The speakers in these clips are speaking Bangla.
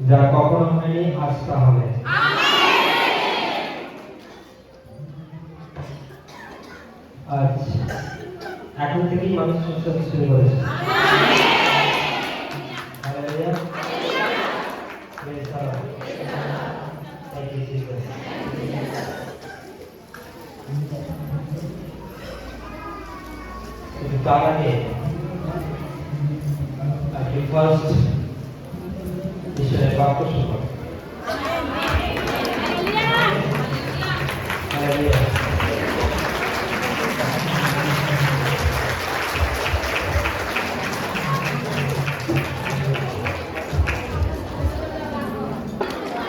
যারা কখনো মনে নেই, হাসতে হবে। আচ্ছা, এখন থেকেই মানুষ সংসার শুরু করেছে। তার আগে ফার্স্ট ঈশ্বরের বাক্য শোনো।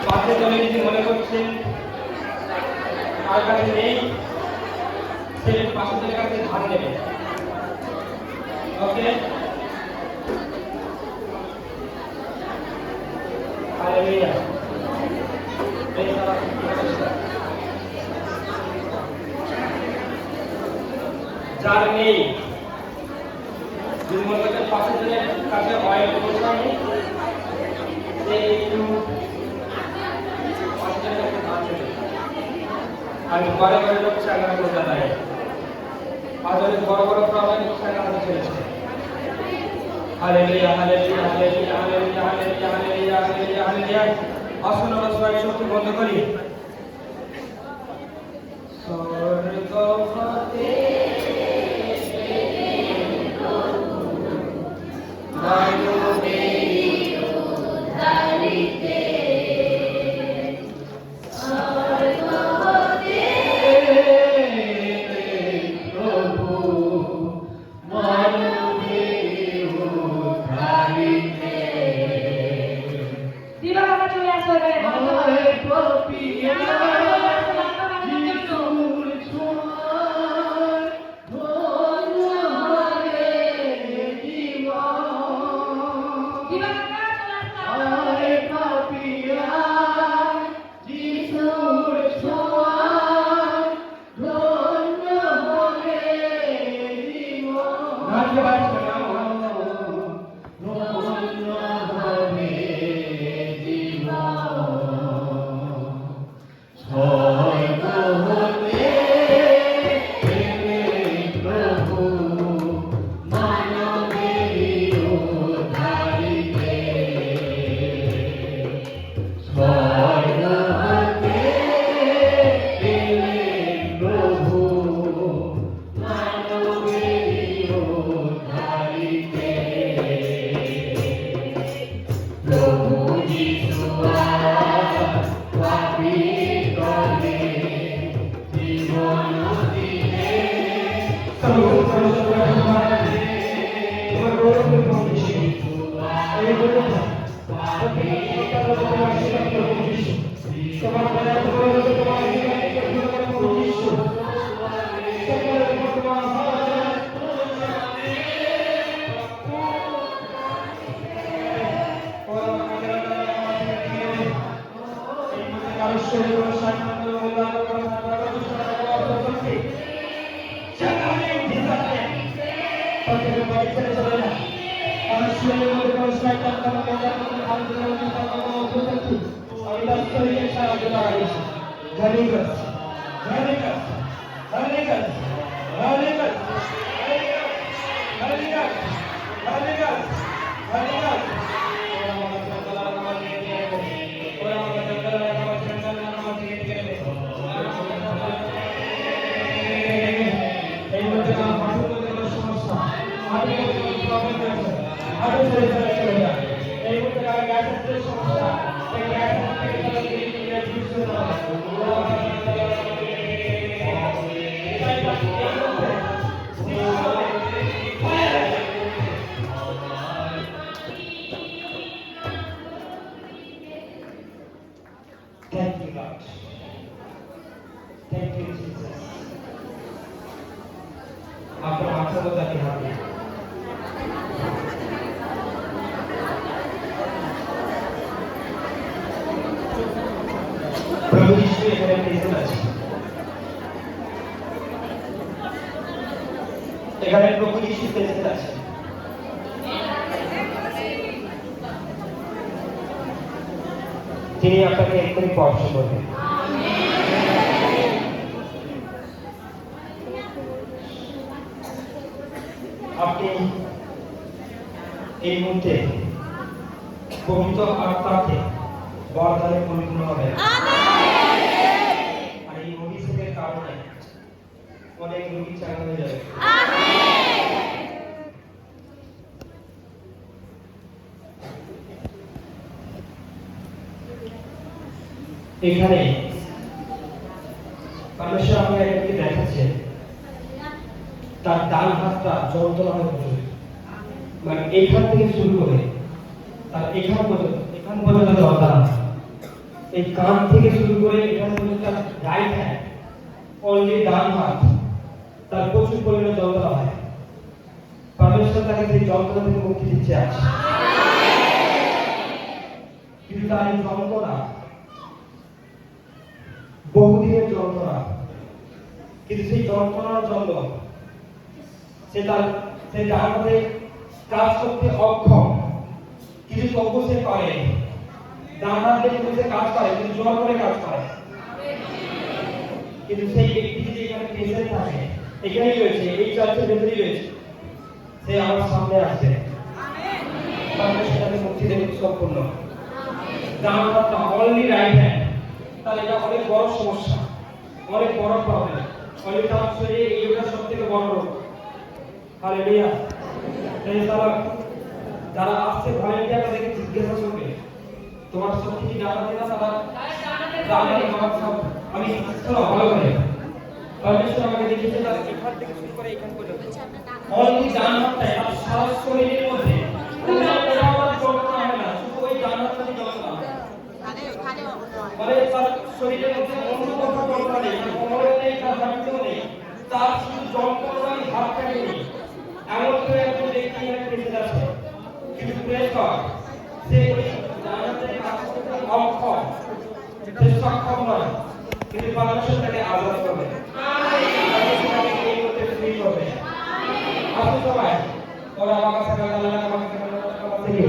পাশে চলে যদি মনে করছেন আর কাছে নেই, সে পাশের কাছে ধান নেবে। ওকে, হালেলুয়া। যার নেই, যদি মনে করছেন পাশের কাছে অয়েল বসাই, আমি ঘরে ঘরে লোক চাকরি করতে পারি, আজ বড় বড় প্রবলেম চাকরি চলেছে। Hallelujah, hallelujah, hallelujah, hallelujah, hallelujah, hallelujah, hallelujah, hallelujah. আসুন আমরা সবাই চোখ বন্ধ করি। স্বর্গ হতে এখানে প্রভু যিশু প্রেজেন্ট আছে। তিনি আপনাকে এক্ষুনি স্পর্শ করবেন। আপনি এই মুহূর্তে পবিত্র আত্মাকে বরদানে পরিপূর্ণ হবেন। আর এই অভিষেকের কারণে অনেক রোগী চাঙ্গা হয়ে যাবে। এখানে পারমেশ্বর আমাকে একদিকে দেখাচ্ছে তার ডান হাতটা যন্ত্রণা হয়ে পড়ে, মানে এইখান থেকে শুরু করে তার এখান পর্যন্ত যন্ত্রণা, এই কান থেকে শুরু করে এখান পর্যন্ত তার রাইট হ্যান্ড অনলি ডান হাত তার প্রচুর পরিমাণে যন্ত্রণা হয়। পারমেশ্বর তাকে সেই যন্ত্রণা থেকে মুক্তি দিচ্ছে আছে। কিন্তু তার এই যন্ত্রণা বহুদিনের যন্ত্রণা, কিন্তু সেই যন্ত্রণার জন্য সে ডান হাতে কাজ করতে অক্ষম, কিন্তু তবুও সে পারে। ডান হাতে সে কাজ করে, কিন্তু জোর করে কাজ করে। কিন্তু সেই ব্যক্তি যদি এখানে প্রেজেন্ট থাকে, এখানেই রয়েছে, এই চার্চের ভেতরেই রয়েছে, সে আমার সামনে আসবে, তাহলে সেটাকে মুক্তি দেবে সম্পূর্ণ। ডান হাতটা অনলি রাইট হ্যান্ড, তাহলে এটা অনেক বড় সমস্যা, অনেক বড় প্রবলেম, অনেক তার শরীরে এইটা সব থেকে বড় রোগ। হালেলুয়া। তাই যারা আসছে ভলেন্টিয়ার তাদেরকে জিজ্ঞাসা করবে তোমার সত্যি কি জানা আছে না? তারা জানে আমার সব আমি শোনো ভালো করে। পারমেশ্বর আমাকে দেখিয়েছে তার এখান থেকে শুরু করে এখান পর্যন্ত অনলি ডান হাতটা তার সারা শরীরের মধ্যে কোনো আমার যন্ত্রণা হয় না, শুধু ওই ডান হাতটাই যন্ত্রণা হয়। মানে তার শরীরের মধ্যে অন্য কোথাও যন্ত্রণা নেই, কোমরে নেই, তার হাঁটুতেও নেই, তার শুধু যন্ত্রণাই হাতটাকে নেই। এমন করে একজন ব্যক্তি এখানে বেঁচে যাচ্ছে, কিন্তু প্রেস গড সে ওই ডান হাতে কাজ করতে অক্ষম, সে সক্ষম নয়, কিন্তু পারমেশ্বর তাকে আজাদ করবে। এই করতে ফ্রি করবে। আসুন সবাই ওরা বাবা সাকাল দালানা কামা থেকে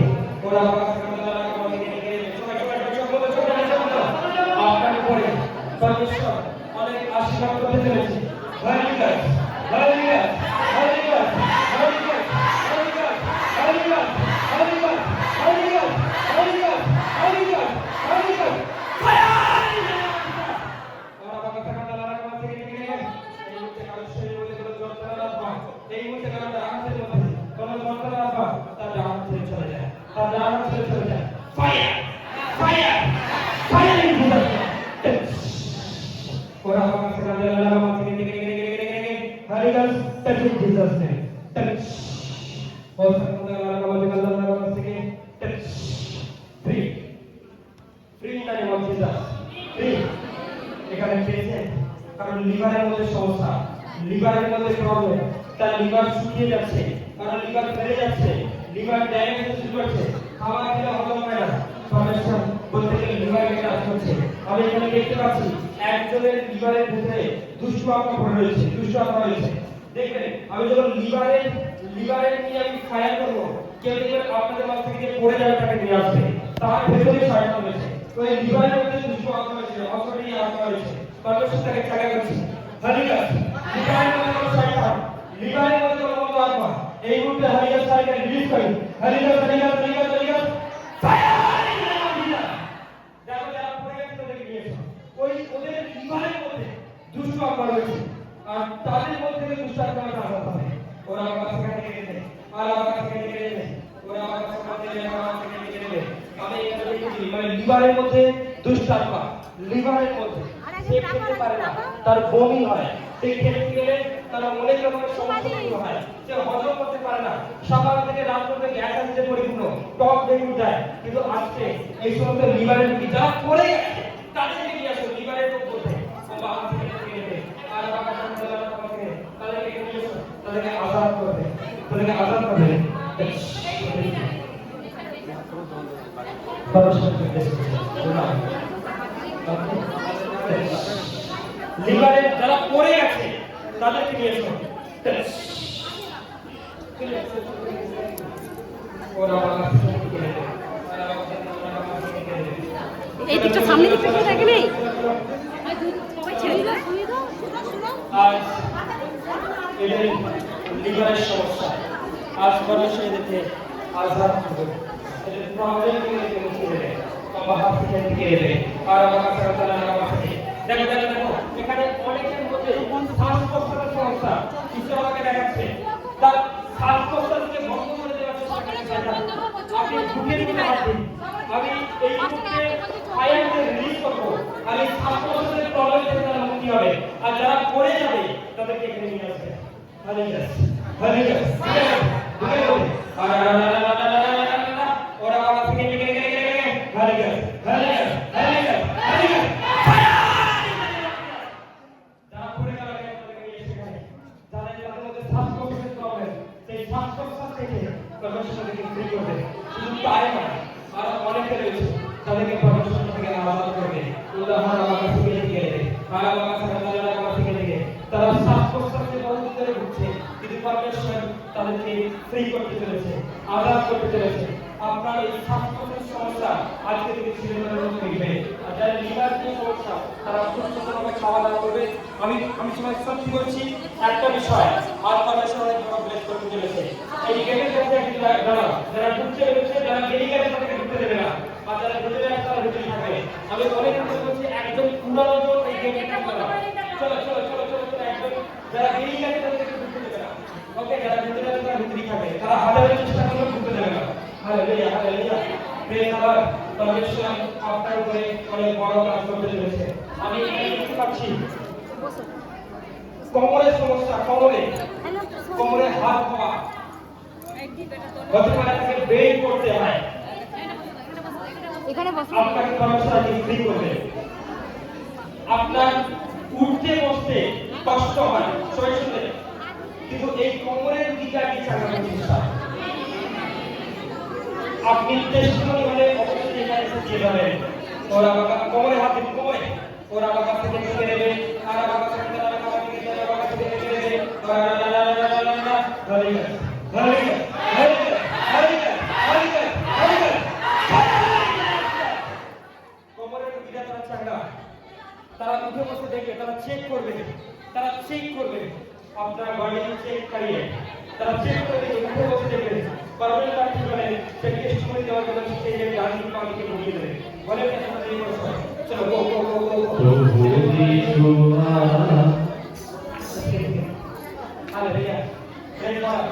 ওরা বাবা সাকাল দালানা কামা থেকে আপনার উপরে পারমেশ্বর অনেক আশীর্বাদ করতে চলেছে। Hallelujah, hallelujah, hallelujah, hallelujah, hallelujah, hallelujah, hallelujah, hallelujah, hallelujah, hallelujah, hallelujah. ওরা বাবা সাকাল দালানা কামা থেকে এই মুহূর্তে কারো শরীরের মধ্যে কোনো যন্ত্রণা না পায়, এই মুহূর্তে কারো ডান হাতের মধ্যে কোনো যন্ত্রণা না পায়, তার ডান হাত ছেড়ে চলে যায়, তার ডান হাত ছেড়ে চলে যায়। Fire, fire, fire in Jesus name. ওরা বাবা সাকাল দালানা কামা থেকে Holy Ghost, touch in Jesus' name. Touch. और संबंध वाला का touch. Free. Free in the name of Jesus. Free. এখানে পেয়েছেন কারণ লিভারের মধ্যে সমস্যা, লিভারের মধ্যে প্রবলেম, তার লিভার শুকিয়ে যাচ্ছে, কারণ লিভার বেড়ে যাচ্ছে, লিভার ড্যামেজ হতে শুরু করছে, খাবার খেলে হজম হয় না, পারমেশ্বর বলতে গেলে লিভারে কাজ করছে। আমি এখানে দেখতে পাচ্ছি একজনের লিভারের ভিতরে দুষ্ট আত্মা ভরে রয়েছে, দুষ্ট আত্মা রয়েছে। দেখবেন আমি যখন লিভারের নিয়ে আমি ফায়ার করবো, কেউ দেখবেন আপনাদের মাঝ থেকে যে পড়ে যাবে তাকে নিয়ে আসবে, তার ভেতরে শয়তান রয়েছে। তো এই লিভারের মধ্যে দুষ্ট আত্মা রয়েছে, অসরীয় আত্মা রয়েছে, পারমেশ্বর তাকে ছাড়া করছে। হালেলুয়া। লিভারের মধ্যে কোনো শয়তান, লিভারের মধ্যে কোনো মন্দ আত্মা এই মুহূর্তে হালেলুয়া সাইকে রিলিজ করি। Hallelujah, hallelujah, hallelujah, hallelujah. Fire in the name of Jesus. দেখো যারা পড়ে গেছে তাদেরকে নিয়েছো, ওই ওদের লিভারের মধ্যে দুষ্ট আত্মা রয়েছে, আর তাদের মধ্যে থেকে দুষ্ট আত্মা আজাদ হবে। ওরা আমার কাছে গেছে, আর আমার কাছে গেছে, ওরা আমার কাছে গেছে। আমি এখানে দেখেছি মানে লিভারের মধ্যে দুষ্ট আত্মা, লিভারের মধ্যে সে খেতে পারে না, তার বমি হয়, সে খেতে গেলে তার অনেক রকমের সমস্যা শুরু হয়, সে হজম করতে পারে না, সকাল থেকে রাত পর্যন্ত গ্যাস আসছে পরিপূর্ণ, টক বেগুন যায়। কিন্তু আজকে এই সমস্ত লিভারের রোগী যারা পড়ে গেছে তাদেরকে নিয়ে আসো, লিভারের রোগ করতে আর বাবা তাদেরকে নিয়ে আসো, তাদেরকে আজাদ করবে, তাদেরকে আজাদ করবে। লিভারে যারা পড়ে গেছে তাদেরকে নিয়ে এসো। ওরা এই দিকটা সামনে দিকটা কেউ দেখে নেই সবাই ছেড়ে দিল আজ এদের লিভারের সমস্যা আজ মানুষের দেখে আজাদ হবে এদের প্রবলেমকে দেখে মুক্তি দেবে বাবা হাত থেকে দিয়ে দেবে আর আমার কাছে তারা আমার কাছে দেখো দেখো দেখো এখানে অনেকের মধ্যে শ্বাসকষ্টের সমস্যা কিছু আমাকে দেখাচ্ছে তার শ্বাসকষ্ট থেকে বন্ধ করে দেওয়ার চেষ্টা করছে আপনি বুকের দিকে হাত দিন আমি এই মুহূর্তে আয়াকে রিলিজ করবো আর এই শ্বাসকষ্টের প্রবলেম থেকে তারা মুক্তি হবে আর যারা পড়ে যাবে তাদেরকে এখানে নিয়ে আসবে হালিগাস হালিগাস ওরা বাবা থেকে হালিগাস হালিগাস হালিগাস হালিগাস যারা পড়ে গেল তাদেরকে নিয়ে এসে যারা তাদের মধ্যে শ্বাসকষ্টের প্রবলেম সেই শ্বাসকষ্ট থেকে কর্মসূচিকে ফ্রি করবে শুধু তাই নয় আরো অনেকে রয়েছে তাদেরকে কর্মসূচি থেকে আলাদা করবে উদাহরণ আমার কাছে দিয়ে দেবে আর আমার কাছে থেকে তারা শ্বাসকষ্টে বহুত ধরে ভুগছে কিন্তু পরমেশ্বর তাদেরকে ফ্রি করতে চলেছে আজাদ করতে চলেছে আপনার এই শ্বাসকষ্টের সমস্যা আজকে থেকে চিরতরে মিটবে আর যারা লিভার নিয়ে সমস্যা তারা সুস্থভাবে খাওয়া দাওয়া করবে আমি সবাই সত্যি বলছি একটা বিষয় আর পরমেশ্বর অনেক বড় ব্লেস করতে চলেছে এই গেমের কাছে একটি যারা ঢুকছে যারা বেরিয়ে গেছে তাদেরকে ঢুকতে দেবে না আর যারা ভিতরে আছে তারা ভিতরে থাকবে আমি অনেক কথা বলছি একদম পুরানো জন এই গেমে খেলবে না চলো চলো চলো চলো চলো একদম যারা বেরিয়ে গেছে তাদেরকে ঢুকতে দেবে না ওকে যারা ভিতরে আছে তারা ভিতরেই থাকবে তারা হাজারের চেষ্টা করলেও ঢুকতে দেবে না হালেলুয়া হালেলুয়া প্রেজ আল্লাহ পরমেশ্বর আপনার উপরে অনেক বড় কাজ করতে চলেছে আমি দেখতে পাচ্ছি কোমরের সমস্যা কোমরে হাত পাওয়া গতকাল থেকে বের করতে হয় এখানে বসে আপনাকে পরমেশ্বর ফ্রি করবে আপনার উঠতে বসতে কষ্ট হয় সবাই শুনতে কিন্তু এই কোমরের দিকে কি চালানো চেষ্টা আপনি টেস্টিমনি হলে অবশ্যই এখানে এসে দিয়ে যাবেন ওরা বাবা কোমরে হাত দিন কোমরে ওরা বাবা থেকে দিয়ে দেবে আর বাবা থেকে তারা বাবা থেকে তারা বাবা থেকে দিয়ে দেবে hallelujah hallelujah hallelujah hallelujah hallelujah কোমরের দিকে তারা চাঙ্গা তারা উঠে বসে দেখবে তারা চেক করবে আপনার বডি চেক করিয়ে তারা চেক করে উঠে বসে দেখবে পারবেন না কি বলে সে টেস্টিমনি দেওয়ার জন্য সেই যে গাড়ি পানিকে ঢুকিয়ে দেবে বলে কেন এই প্রশ্ন চলো গো গো গো গো প্রভু যিশু হালেলুয়া প্রেজ গড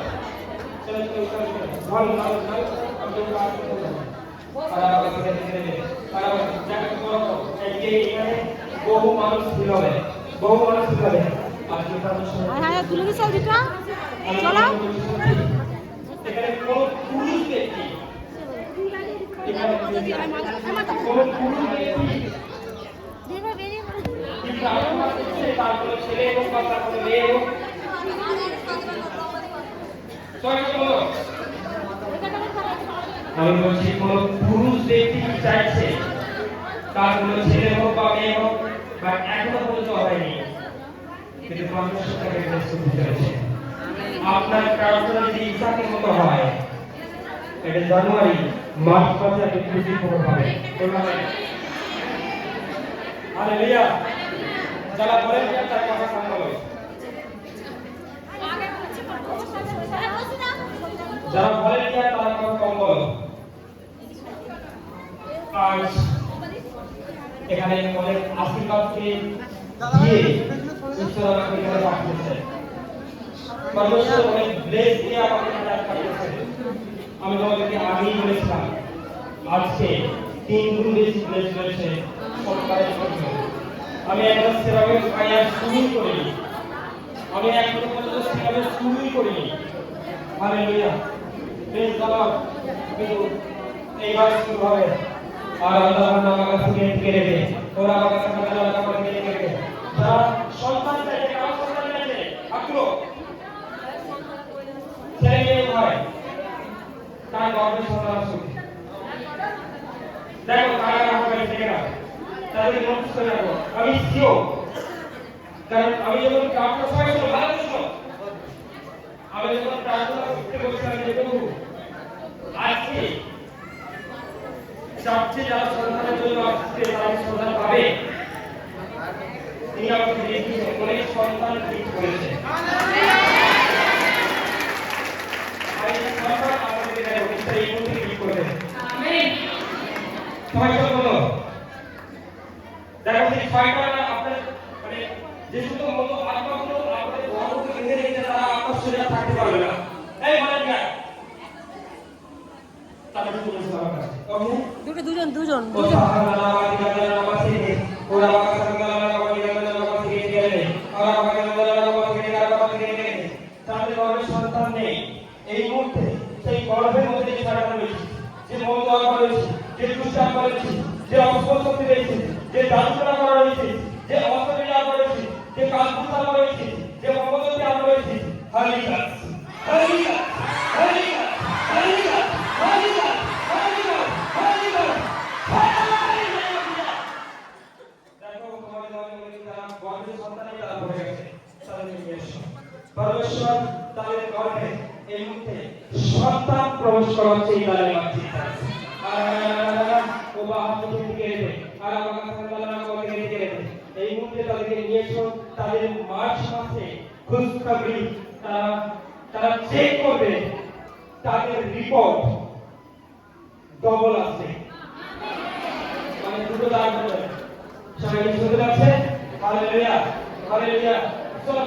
চলো চলো চলো ভালো ভালো ভালো আমরা কাজ করব আর আমাকে দেখে দেবে আর আমাকে জায়গা করো এই এখানে বহু মানুষ ছিল আজকে হ্যাঁ তুলে দিছো দিটা চলো এখানে কোন পুরুষ ব্যক্তি এখানে কোন পুরুষ ব্যক্তি তারপরে ছেলে এবং তারপরে মেয়ে এবং আমি বলছি কোন পুরুষ ব্যক্তি চাইছে তার কোন ছেলে হোক বা মেয়ে হোক বা এখনো পর্যন্ত হয়নি কিন্তু পরমেশ্বর তাকে ব্যস্ত দিয়েছে আপনার প্রার্থনা যদি ইচ্ছাকের মতো হয় এটা জানুয়ারি মার্চ মাসে আপনি খুশি খবর পাবেন হালেলুয়া যারা বলেন তার কথা সামনে যারা বলেন তারা কথা কম বলো আজ এখানে অনেক আশীর্বাদকে দিয়ে ঈশ্বর আমাকে এখানে পাঠিয়েছে পরমেশ্বর অনেক ব্লেস দিয়ে আমাকে এখানে পাঠিয়েছে আমি তোমাদেরকে আগেই বলেছিলাম আজকে 3 গুণ বেশি ব্লেস রয়েছে সরকারের জন্য আমি একজন সেভাবে আয়ার শুরুই করিনি আমি এখনো পর্যন্ত সেভাবে শুরুই করিনি হালেলুয়া প্রেজ গড কিন্তু এইবার শুরু হবে আর আল্লাহ আমার কাছে থেকে নেবে ওরা আমার কাছে আল্লাহ আমার থেকে নেবে যারা সন্তান চাইছে কার সন্তান চাইছে আগ্রহ ছেলে মেয়ে হয় তার গর্ভে সন্তান আসুক দেখো কারা হবে সেটা তাদের নোটিস করে রাখো আমি শিওর কারণ আমি যখন প্রার্থনা সবাই শুনো ভালো করে শুনো আমি যখন প্রার্থনা করতে বসেছিলাম যে প্রভু আজকে চাচ্ছে যারা সন্তানের জন্য আসছে তারা কি সন্তান পাবে? তিনি আমাকে দেখিয়েছেন অনেক সন্তান ঠিক করেছে। আর এই সন্তান আমাদের এই মুহূর্তে কি করবে? সবাই সব বলো। দেখো এই ছয়টা আপনার মানে যে শুধু মতো আত্মাগুলো আপনাদের গর্ভকে বেঁধে রেখেছে তারা আপনার শরীরে থাকতে পারবে না। এই মানে কি তাদের কি বলছে আমার কাছে? ওকে দুজন ও সাহারা নামাজি ওরা বাবা সাঙ্গালা নামাজি নামাজি গেলে ওরা বাবা সাঙ্গালা নামাজি গেলে তাদের গর্ভে সন্তান নেই। এই মুহূর্তে সেই গর্ভের মধ্যে যে সারাটা রয়েছে, যে মন্দ আত্মা রয়েছে, যে দুষ্টাত্মা রয়েছে, যে অস্পষ্টতা রয়েছে, যে দানকরা করা রয়েছে, যে অসুবিধা রয়েছে, যে কালপুতা রয়েছে, যে মমতাতে আত্মা রয়েছে, হালিকা হালিকা হালিকা হালিকা হালিকা হালিকা হালিকা দেখো তোমাদের মনে যারা গর্ভের সন্তান তারা ভরে গেছে তাদের নিয়ে পরমেশ্বর তাদের গর্ভে এই মুহূর্তে সন্তান প্রবেশ করাচ্ছে এই দালে মাঝে ও বাহাদুর থেকে এসে আর আমাকে সাল্লাল্লাহু আলাইহি থেকে এসে এই মুহূর্তে তাদেরকে নিয়ে এসো তাদের মার্চ মাসে খুশখবরি তারা চেক করবে তাদের রিপোর্ট ডবল আসবে মানে দুটো দাগ হবে সবাই শুনতে পাচ্ছে হালেলুয়া হালেলুয়া চলো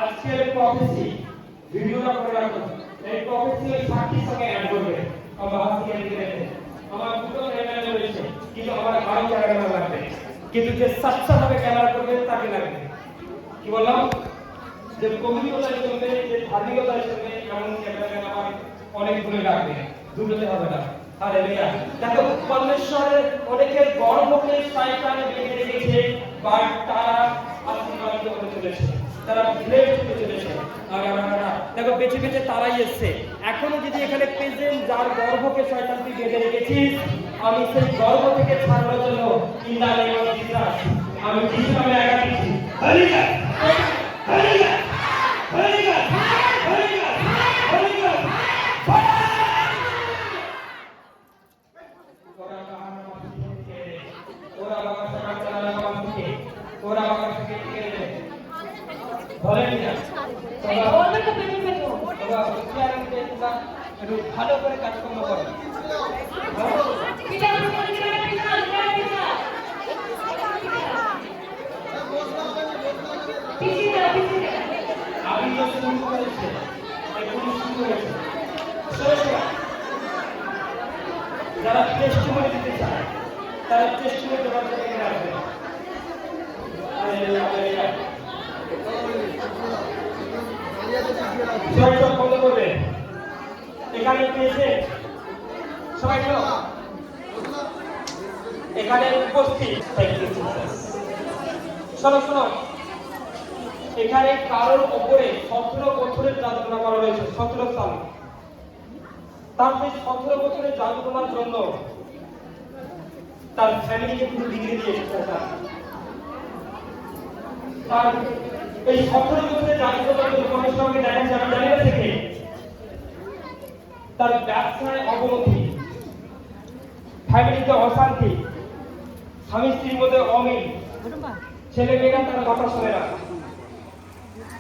আজকের প্রফেসি ভিডিওটা করে রাখো এই প্রফেসি ওই সাক্ষীর সঙ্গে অ্যাড করবে আমার হাসি দিয়ে আমার দুটো ক্যামেরা রয়েছে কিন্তু আমার আরো ক্যামেরা লাগবে কিন্তু যে সচ্চাভাবে ক্যামেরা করবে তাকে লাগবে কি বললাম যে পবিত্রতার জন্য যে ধার্মিকতার জন্য এমন ক্যামেরা আমার অনেক দূরে লাগবে দুটোতে হবে না হালেলুয়া দেখো পরমেশ্বরের অনেকের গর্ভকে শয়তানে বেঁধে রেখেছে বাট তারা আশীর্বাদিত হতে চলেছে তারা ব্লেসড হতে চলেছে আর দেখো বেঁচে বেঁচে তারাই এসছে এখনো যদি এখানে প্রেজেন্ট যার গর্ভকে শয়তান তুই বেঁধে রেখেছিস আমি সেই গর্ভ থেকে ছাড়ানোর জন্য in the name of Jesus আমি যিশু নামে আজ্ঞা দিচ্ছি hallelujah hallelujah hallelujah hallelujah hallelujah ওরা বাবা থেকে বলেন না একটু ভালো করে কাজকর্ম করো আমি তো শুরু করেছি যারা টেস্টিমনি দিতে চায় তারা টেস্টিমনি দেওয়ার জন্য এখানে আসবে সব বন্ধ করবে এখানে পেয়েছে সবাই এখানে উপস্থিত শোনো শোনো এখানে কারোর উপরে 17 বছরের যাতনা করা রয়েছে 17 সাল তার সেই 17 বছরের যাতনার জন্য তার ফ্যামিলিকে পুরো ডিগ্রি দিয়েছে আর এই 17 বছরের যাতনার জন্য মানুষের সঙ্গে দেখা যাবে জানেন থেকে তার ব্যবসায় অবনতি ফ্যামিলিতে অশান্তি স্বামী স্ত্রীর মধ্যে অমিল ছেলে মেয়েরা তার কথা শোনে না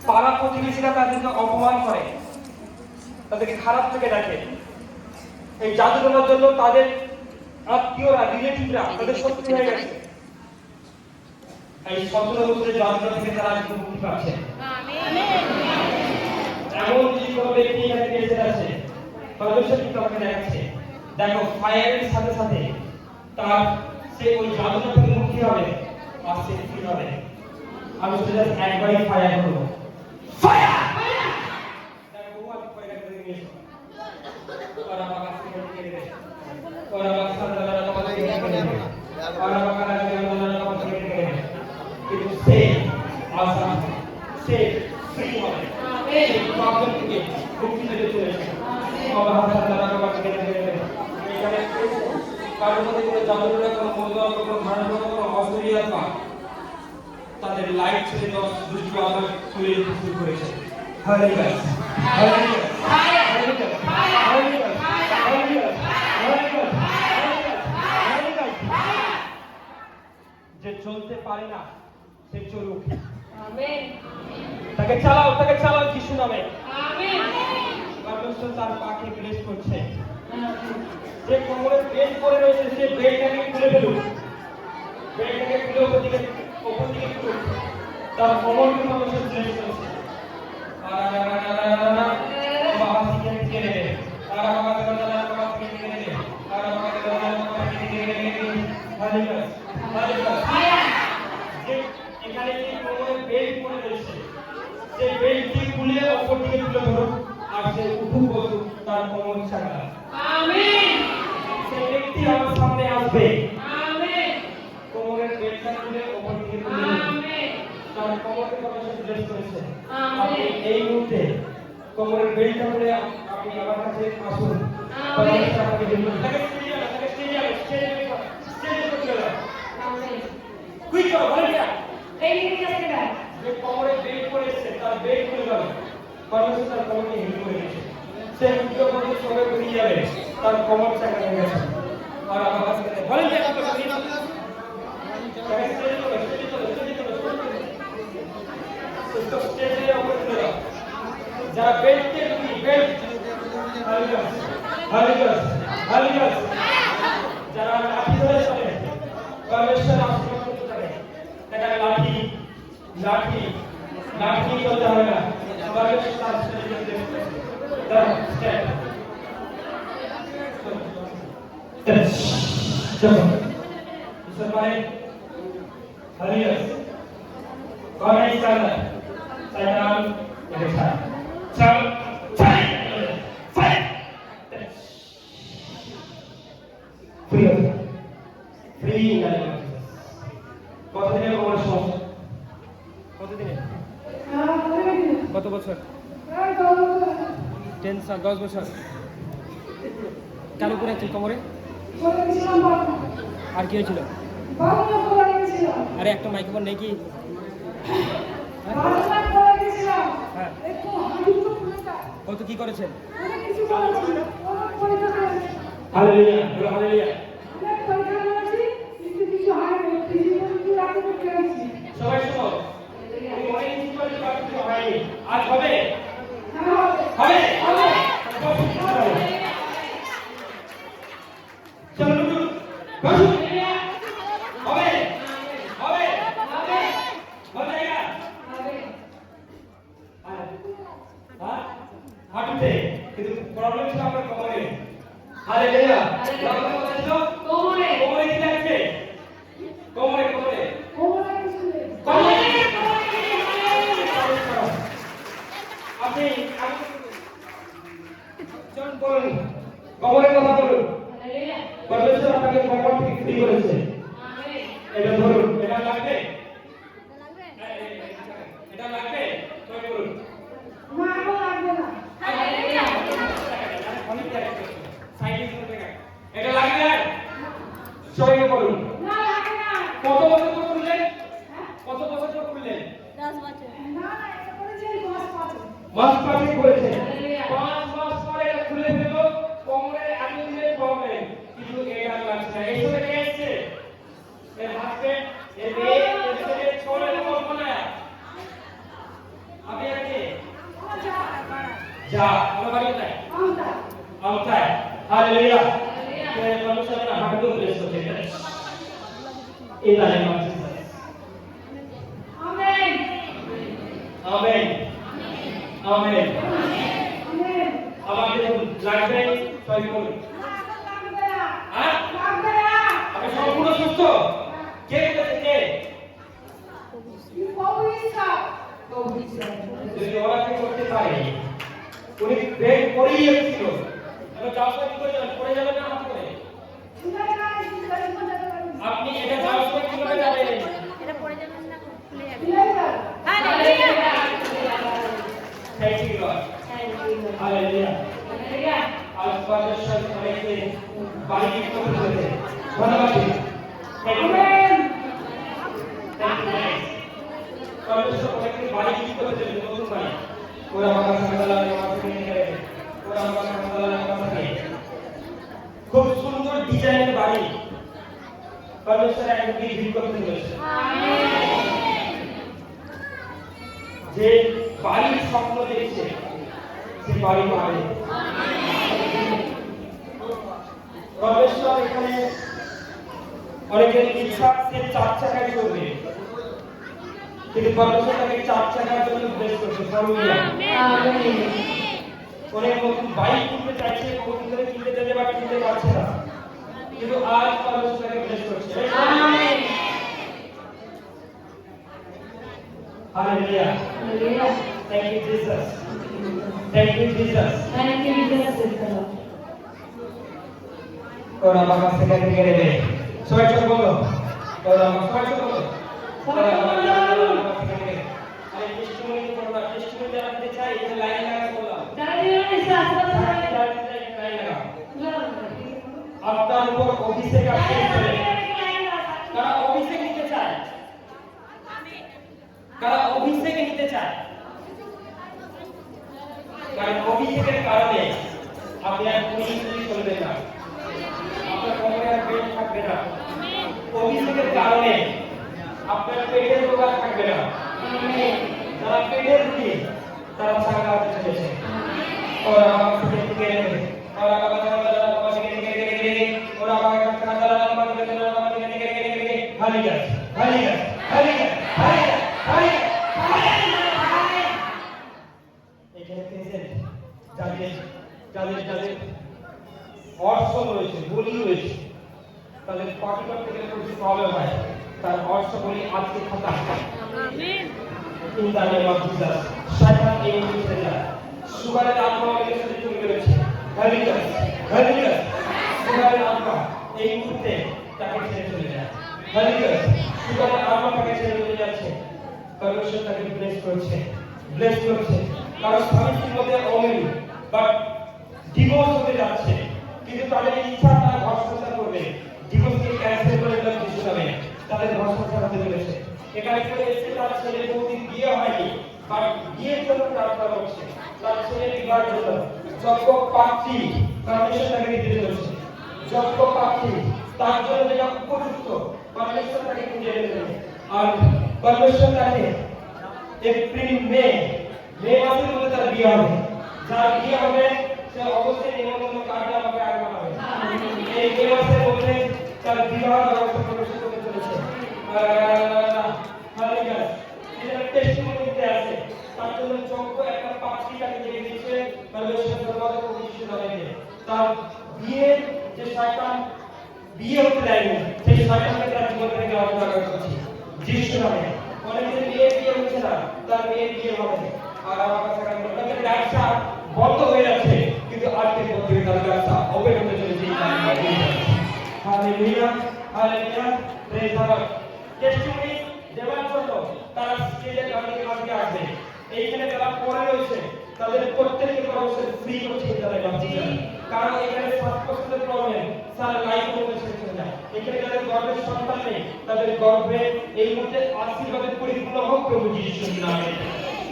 পাড়া প্রতিবেশীরা তাদেরকে অপমান করে তাদেরকে খারাপ থেকে দেখে এই জাদুটনার জন্য তাদের আত্মীয়রা রিলেটিভরা তাদের শত্রু হয়ে গেছে এই 17 বছরের জাদুটনা থেকে তারা মুক্তি পাচ্ছে এমন যদি কোনো ব্যক্তি এখানে বেঁচে আছে পরমেশ্বর কিন্তু আমাকে দেখাচ্ছে দেখো ফায়ারের সাথে সাথে তার সে ওই জাদুটা থেকে মুক্তি হবে আর সে ফ্রি হবে আমি সেটা একবারই ফায়ার করবো ফায়ার দেখো আমি ফায়ার করে দিয়েছি ওরা আমার কাছে থেকে দেবে ওরা আমার সাথে আমার থেকে দেবে ওরা আমার কাছে আমার থেকে দেবে কিন্তু সে আশা সে ফ্রি হবে এই প্রবলেম থেকে মুক্তি পেতে চলেছে আমার হাতে আমার থেকে দেবে এখানে কারোর মধ্যে কোনো জাদুরা কোনো মন্দ কোনো ধারণা কোনো অসুবিধা তাদের লাইট ছেড়ে দেওয়া দুষ্ট আলো তুলে দিতে শুরু করেছে hallelujah hallelujah hallelujah hallelujah hallelujah hallelujah চলতে পারে না সে চলুক। আমেন। তাকে চালাও যিশু নামে। আমেন। পরমেশ্বর তার পাকে ব্লেস করছে। যে কোমরে বেল্ট পরে রয়েছে সে বেল্টটাকে খুলে ফেলুক। বেল্টটাকে খুলে ওপর দিকে খুলুক। তার কোমরকে পরমেশ্বর ব্লেস করছে। বাবা শিখে নেবে। এখানে যে কোমরে বেল্ট পরে রয়েছে সেই বেল্টটি খুলে ওপর দিকে তুলে ধরুন আর সে উঠুক বসুক তার কোমর চাকা। আমেন। সেই ব্যক্তি আমার সামনে আসবে। আমেন। কোমরের বেল্টটা খুলে ওপর দিকে তুলে ধরুন। আমেন। তার কোমরকে পরমেশ্বর ব্লেস করেছে। আমেন। আপনি এই মুহূর্তে কোমরের বেল্টটা খুলে আপনি আমার কাছে আসুন। আমেন। পরমেশ্বর আপনাকে দিবেন। তাকে স্টেজে করতে দাও। আমেন। কুইক করো ভলেন্টিয়ার। এই নিয়ে আসতে দাও। যে কোমরে বেল্ট পরেছে তার বেল্ট খুলে দাও। পরমেশ্বর তার কোমরকে হিল করে দিয়েছে। সে উদ্যোগ করতে সবে বেরিয়ে যাবে তার কোমর চাকা হয়ে গেছে। আর আমার কাছে ভলেন্টিয়ার আপনাকে দিয়ে দাও। তাকে স্টেজে করো। স্টেজে উপরে তুলে দাও। যারা বেল্টে বেল্ট হালিগাস যারা লাঠি ধরে চলে পরমেশ্বর আশীর্বাদ করতে থাকে। দেখা লাঠি চলতে হবে না। পরমেশ্বর তার শরীরে দেখতে দাও। স্টেপ চলো ইসব মানে হালিগাস কনে চালা সাইডাল দেখা চল ফাইট ফ্রি কতদিনের কোমর সমস্যা? কতদিনে? কত বছর? 10 বছর চালু করেছেন কোমরে? আর কি হয়েছিল? আরে একটা মাইক্রোফোন নেই কি? হ্যাঁ কত কি করেছেন? Hallelujah hallelujah. সবাই শোনো, অনেক কিছু করে কিছু হয়নি, আজ হবে হবে চলো লুটু বসু হবে হবে हो जाएगा হাঁটুতে কিন্তু প্রবলেম ছিল আমার কোমরে। হালেলুয়া কোমরে কি লাগছে? কোমরে আপনি জন বলুন কোমরের কথা বলুন। পরমেশ্বর আপনাকে কোমর থেকে ফ্রি করেছে। এটা ধরুন। এটা লাগবে তো বলুন। এটা লাগবে সবাইকে বলুন। কত বছর তো করলেন? কত বছর তো করলেন? 10 বছর। মাস পাঁচে করেছে। 5 মাস পরে এটা খুলে ফেলল। কোমরে এতদিনের প্রবলেম কিন্তু এটা লাগছে না। এই সময় কে এসেছে? এর হাজবেন্ড, এর মেয়ে, এর ছেলে, ছোট কল্পনা। আপনি আগে যা আমার বাড়ি কোথায়? আমতায়। হালেলুয়া। পরমেশ্বর না হাঁটু ব্লেস করতে পারে। এই নামে আমেন আমেন আমেন। আমাকে লাগবে সবাই বলুন। আমি সম্পূর্ণ সুস্থ। কে বলেছে কে? যদি ওরাকে করতে পারে উনি ব্রেক করেই এসেছিল। এবার যাওয়ার সময় কি করে যাবেন? পড়ে যাবেন না হাত করে? আপনি এটা যাওয়ার সময় কিভাবে যাবেন? এটা পড়ে যাবেন না খুলে যাবে। Hallelujah. Thank you lord. Hallelujah. আজ পরমেশ্বর সবাইকে বাড়ি দিতে হয়েছে। ধন্যবাদ। আমেন। পরমেশ্বর সবাইকে বাড়ি দিতে হয়েছে নতুন বাড়ি। ওরা বাবা সালাম খুব সুন্দর ডিজাইনের বাড়ি। परमेश्वर একজন ভিড় করতে চলেছে যে বাড়ির স্বপ্ন দেখছে সে বাড়ি পাবে परमेश्वर এখানে অনেকের ইচ্ছা সে 4 চাকায় চলবে কিন্তু परमेश्वर তাকে 4 চাকার জন্য ব্লেস করছে হালেলুয়া আমেন অনেক নতুন বাইক কিনতে চাইছে কখন ধরে কিনতে যেতে বা কিনতে পারছে না কিন্তু আজ परमेश्वर তাকে ব্লেস করছে amen hallelujah hallelujah thank you Jesus thank you Jesus ওরা বাবা থেকে থেকে দেবে সবাই চল বলো ওরা সবাই চল বলো আরে টেস্টিমনি করো না টেস্টিমনি জানাতে চাই এই লাইন লাগা বললাম যারা দিবেন এসে আশীর্বাদ লাইন লাগা আপনার উপর অভিষেক আসছে কারা অভিষেক নিতে চায় কারা অভিষেক নিতে চায় কারণ অভিষেকের কারণে আপনি আর পুলিশ চলবে না আপনার কোমরে আর পেট থাকবে না অভিষেকের কারণে আপনার পেটের রোগ আর থাকবে না যারা পেটের রোগী তারা সাঙ্গা হতে চলেছে ওরা আমাকে থেকে নেবে ওরা আমাকে ওরা আমাকে হালিগা হালিগা হালিগা হালিগা হালিগা এখানে প্রেজেন্ট যাদের যাদের যাদের অর্থ রয়েছে বলি রয়েছে তাদের পার্টি করতে গেলে কিছু প্রবলেম হয় তার অর্থ বলি আজকে খতম amen in the name of Jesus শয়তান এই মুহূর্তে যায় সুগারের আত্মা আমাদের সাথে চলে গেছে হালেলুয়া হালেলুয়া সুগারের আত্মা এই মুহূর্তে তাকে ছেড়ে চলে যায় হালেলুয়া সুগারের আত্মা তাকে ছেড়ে চলে যাচ্ছে परमेश्वर তাকে ব্লেস করছে কারণ স্বামীর মধ্যে অমিল বাট ডিভোর্স হতে যাচ্ছে কিন্তু তাদের ইচ্ছা তারা ঘর সংসার করবে ডিভোর্সকে ক্যান্সেল করে দিলাম যিশু নামে তাদের ঘর সংসার হতে চলেছে এখানে করে এসে তার ছেলে বৌদি বিয়ে হয়নি বাট বিয়ের জন্য প্রার্থনা করছে তার ছেলে বিবাহের জন্য যজ্ঞ পাত্রী परमेश्वर তাকে দিতে চলেছে যজ্ঞ পাত্রী তার জন্য যেটা উপযুক্ত परमेश्वर তাকে খুঁজে দেবে আর परमेश्वर তাকে এপ্রিল মে মাসের মধ্যে তার বিয়ে হবে যার বিয়ে হবে সে অবশ্যই নিমন্ত্রণ কার্ড আমাকে আগে বানাবে এই মে মাসের মধ্যে তার বিবাহ ব্যবস্থা প্রবেশ করতে চলেছে হালেলুয়া এটা টেস্টিমনিতে আছে তার জন্য যোগ্য একটা পাত্রী তাকে দিয়ে দিয়েছে परमेश्वर দরবারে প্রতিষ্ঠিত হয়েছে তার বিয়ে যে শয়তান বিয়ে হতে দেয়নি সেই শয়তানকে তার জীবন থেকে অবসর করছে যিশু নামে অনেকের বিয়ে হচ্ছে না তার মেয়ের বিয়ে হবে আর আমার কাছে অনেকের ব্যবসা বন্ধ হয়ে যাচ্ছে কিন্তু আজকের মধ্যে তার ব্যবসা ওপেন হতে চলেছে hallelujah hallelujah praise the lord testimony দেওয়ার জন্য তারা স্টেজে গাড়িতে আজকে আসবে এইখানে যারা পড়ে রয়েছে তাদের প্রত্যেককে পরামর্শ ফ্রি করছে তারা বাঁচিয়ে কারণ এখানে শ্বাসকষ্টের প্রবলেম সারা লাইফ মধ্যে শেষ হয়ে যায় এখানে যাদের গর্ভের সন্তান নেই তাদের গর্ভে এই মুহূর্তে আশীর্বাদে পরিপূর্ণ হোক প্রভু যিশুর নামে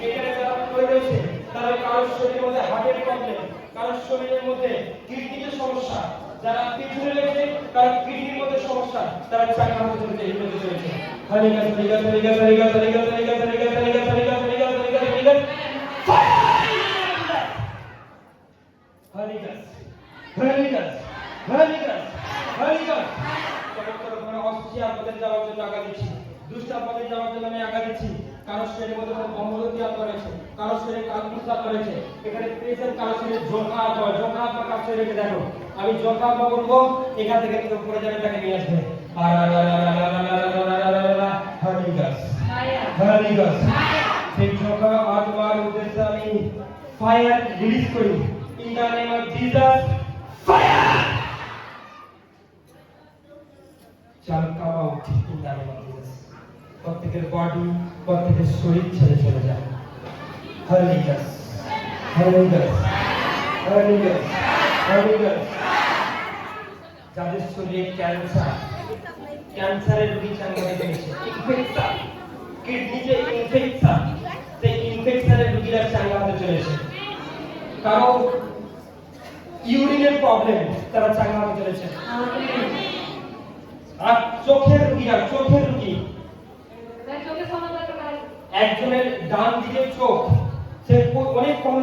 এখানে যারা পড়ে রয়েছে তাদের কারোর শরীরের মধ্যে হার্টের প্রবলেম কারোর শরীরের মধ্যে কিডনিতে সমস্যা যারা পিছনে রয়েছে কারণ কিডনির মধ্যে সমস্যা তারা চাকরি হতে চলেছে এই মধ্যে চলেছে hallelujah hallelujah hallelujah hallelujah hallelujah hallelujah hallelujah hallelujah hallelujah hallelujah hallelujah hallelujah hallelujah hallelujah hallelujah চমৎকার করে অস্ত্র আপনাদের যাওয়ার জন্য আগা দিচ্ছি দুষ্ট আপনাদের যাওয়ার জন্য আমি আগা দিচ্ছি কারো শরীরের মধ্যে অমরতি আত্মা রয়েছে কারো শরীরে কালকুস আত্মা রয়েছে এখানে প্রেজেন্ট কারো শরীরে জোকা আত্মা কার শরীরে দেখো আমি জোকা আত্মা বলবো এখান থেকে কেউ পড়ে যাবে তাকে নিয়ে আসবে হালেলুয়া হালেলুয়া সেই জোকা আত্মার উদ্দেশ্যে আমি ফায়ার রিলিজ করি in the name of Jesus fire shall come out in the name of Jesus. প্রত্যেকের বডি প্রত্যেকের শরীর ছেড়ে চলে যায় হালেলুয়া হালেলুয়া হালেলুয়া হালেলুয়া যাদের শরীরে ক্যান্সারের রোগী চাঙ্গা হয়ে গেছে ইনফেকশন কিডনিতে ইনফেকশন সেই ইনফেকশনের রোগীরা চাঙ্গা হতে চলেছে কারণ ইউরিনের প্রবলেম তারা চাঙ্গা হতে চলেছে আমেন আর চোখের রোগী একজনের ডান দিকের চোখ সে অনেক কম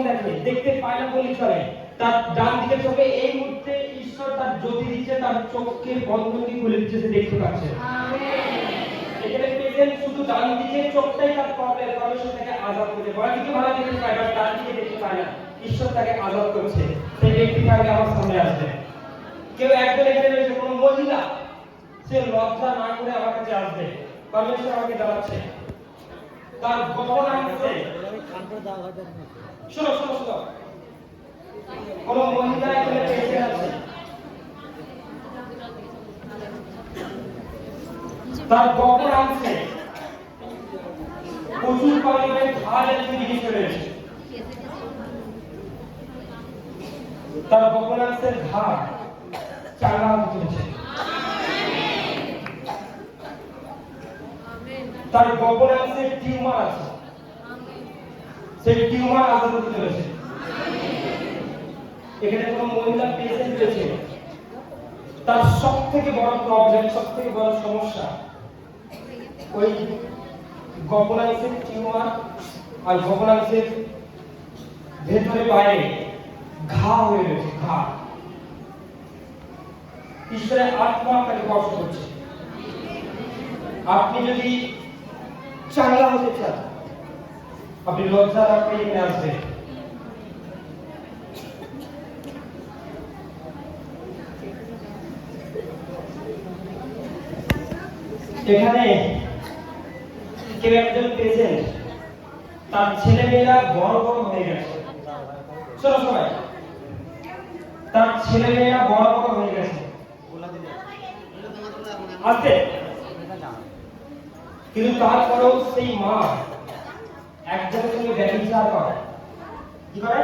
দেখতে পায় না বলে চলে, তার ডান দিকের চোখে এই মুহূর্তে ঈশ্বর তার জ্যোতি দিচ্ছে, তার চোখকে বন্ধনী খুলে দিচ্ছে, সে দেখতে পাচ্ছে। এখানে প্রেজেন্ট শুধু ডান দিকের চোখটাই তার প্রবলেম, পরমেশ্বর তাকে আজাদ করছে। বাকি দিকে ভালো দেখতে পায়, বাট ডান দিকে দেখতে পায় না, ঈশ্বর তাকে আজাদ করছে। সেই ব্যক্তিটা আমার সামনে আসবে। কেউ একজন এখানে রয়েছে, কোনো মহিলা, সে লজ্জা না করে আমার কাছে আসবে, পরমেশ্বর আমাকে জানাচ্ছে তার গোপন আছে। শোনো শোনো শোনো, কোন মহিলা এখানে পেয়েছে আছে, তার গোপন আছে প্রচুর পরিমাণে ঝাল এদিকে চলে এসেছে, তার গোপন আছে ঘাড় চাঙ্গা হতে চলেছে, তার গোপন আছে টিউমার আছে, সেই টিউমার আজাদ হতে চলেছে। এখানে কোন মহিলা পেশেন্ট রয়েছে, তার সবথেকে বড় প্রবলেম, সবথেকে বড় সমস্যা ওই গোপনাংশের টিউমার আর গোপনাংশের ভেতরে বাইরে ঘা হয়ে রয়েছে, ঘা। ঈশ্বরের আত্মা আপনাকে কষ্ট করছে। আপনি যদি চাঙ্গা হতে চান, আপনি লজ্জা রাখতে এখানে আসবেন। এখানে কেউ একজন পেশেন্ট, তার ছেলে মেয়েরা বড় বড় হয়ে গেছে। শোনো সবাই, তার ছেলে মেয়েরা বড় বড় হয়ে গেছে আসতে, কিন্তু তারপরেও সেই মা একজনের সঙ্গে ব্যভিচার করে। কি করে?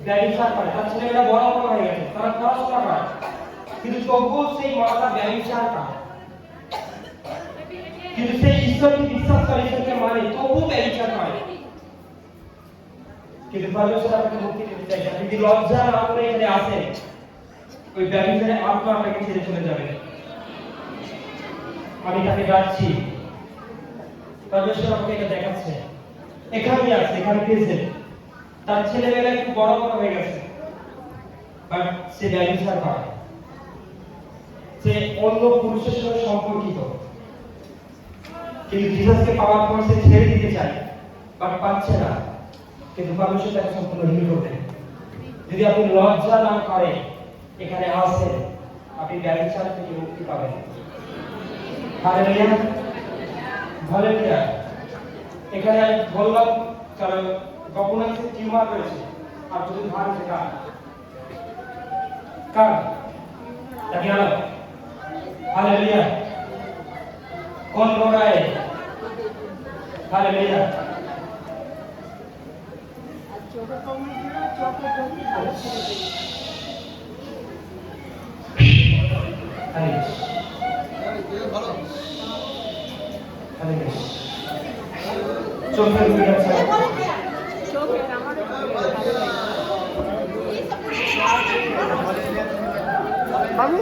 ব্যভিচার করে। তার ছেলেমেয়েরা বড় বড় হয়ে গেছে, তারা পড়াশোনা করে, কিন্তু তবুও সেই মাতা ব্যভিচার করে। কিন্তু সেই ঈশ্বরকে বিশ্বাস করে, ঈশ্বরকে মানে, তবুও ব্যভিচার করে। কিন্তু পরমেশ্বর আপনাকে মুক্তি দিতে চাইছে। যদি লজ্জা না করে এখানে আসেন, ওই ব্যভিচারের আত্মা আপনাকে ছেড়ে চলে যাবে। আমি তাকে ডাকছি, পরমেশ্বর আমাকে এটা দেখাচ্ছে। এখানেই আছে, এখানে পেয়েছে, তার ছেলেমেয়েরা একটু বড় বড় হয়ে গেছে, বাট সে ব্যভিচার করে, সে অন্য পুরুষের সঙ্গে সম্পর্কিত, কিন্তু জিসাসকে পাওয়ার পর সে ছেড়ে দিতে চায়, বাট পাচ্ছে না। কিন্তু পরমেশ্বর তাকে সম্পূর্ণ হিল করবে। যদি আপনি লজ্জা না করেন, এখানে আসেন, আপনি ব্যভিচার থেকে মুক্তি পাবেন। Hallelujah, hallelujah. এখানে আমি বললাম কারণ গোপনাংশে টিউমার রয়েছে, আর যদি ভাঙছে কার কার তাকে আলো। হালেলুয়া। কোন রোগায়? হালেলুয়া। চোখের রোগী আছে, বাবু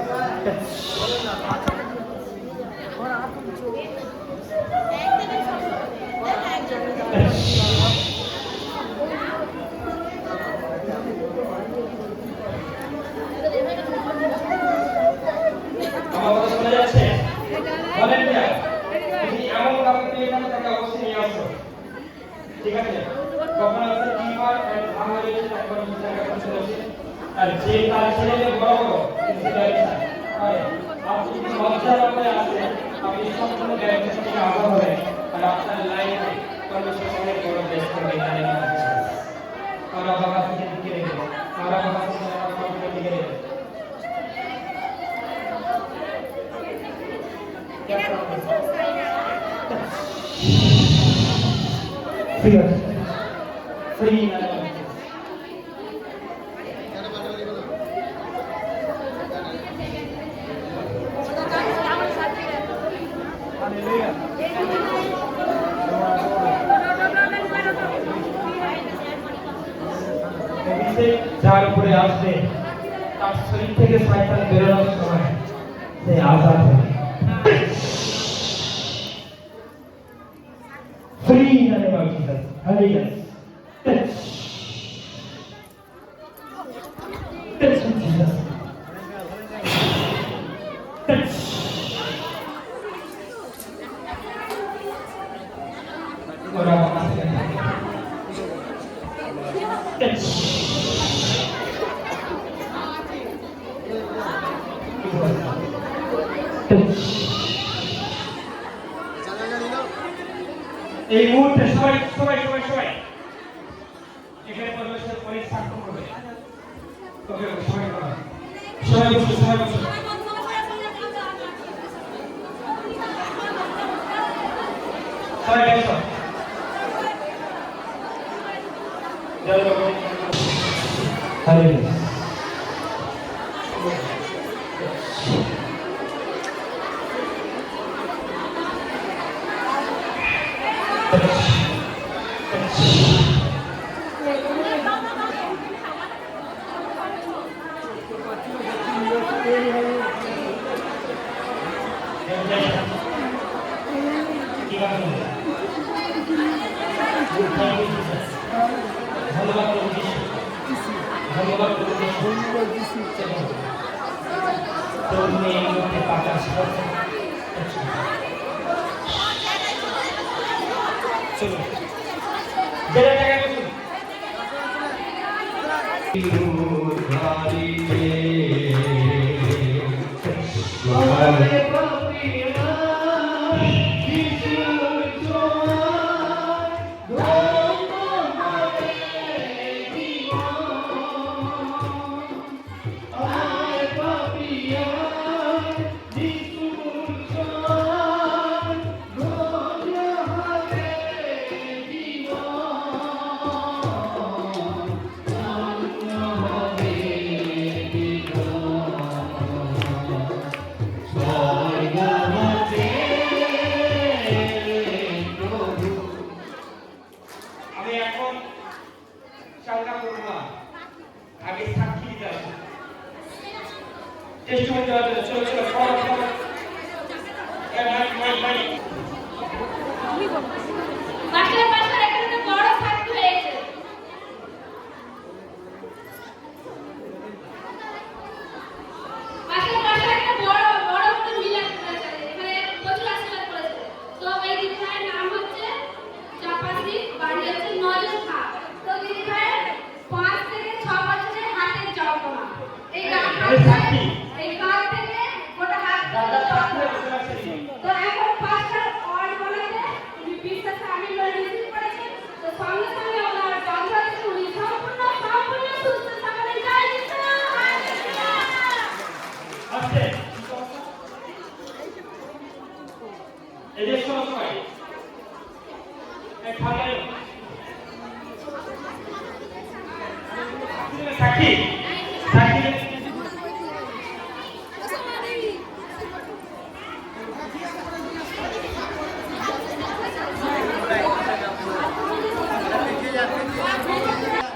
ঠিক আছে? কখন আছে টিউমার এন্ড ভাঙালিছে, তারপর জায়গা চলেছে, আর যে তার ছেলে বড় বড় আপনি যদি লজ্জা করে আসেন, আপনি সম্পূর্ণ ব্যবসা থেকে আলাদা হবে, আর আপনার লাইফে পরমেশ্বর অনেক বড় দেশ করবে। এখানে আমরা বাবা থেকে দিকে রেখে, আমরা বাবা থেকে দিকে রেখে free যার উপরে আসবে, তার শরীর থেকে শয়তান বেরোনোর সময় से आजाद है free in the name of Jesus. Hallelujah. Touch. Touch with Jesus. Touch. और आप आगे touch. Touch. এই মুহূর্তে সবাই এখানে পরমেশ্বর পরে সাক্ষ্য করবে তবে সবাই বসে সবাই বসো জয় বাবা হালেলুয়া चलो जरा जगह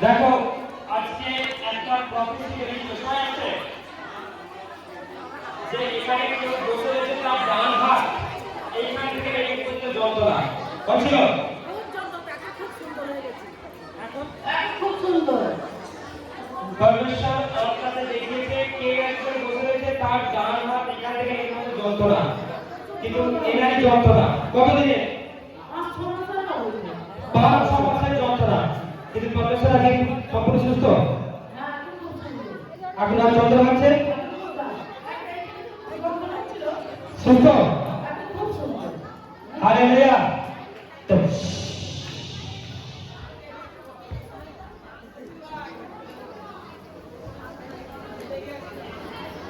দেখো আজকে একটা প্রফেসিক্যালি বিষয় আছে যে এখানে কেউ বসে রয়েছে তার ডান হাত এইখান থেকে এই পর্যন্ত যন্ত্রণা হচ্ছিল খুব সুন্দর পরমেশ্বর আপনাদের দেখিয়েছে কে একজন বসে রয়েছে তার ডান হাত এখান থেকে এই পর্যন্ত যন্ত্রণা কিন্তু এনাই যন্ত্রণা কতদিনে 5-6 মাসের যন্ত্রণা কিন্তু পরমেশ্বর আগে সম্পূর্ণ সুস্থ এখন আর যন্ত্রণা হচ্ছে সুস্থ হালেলুয়া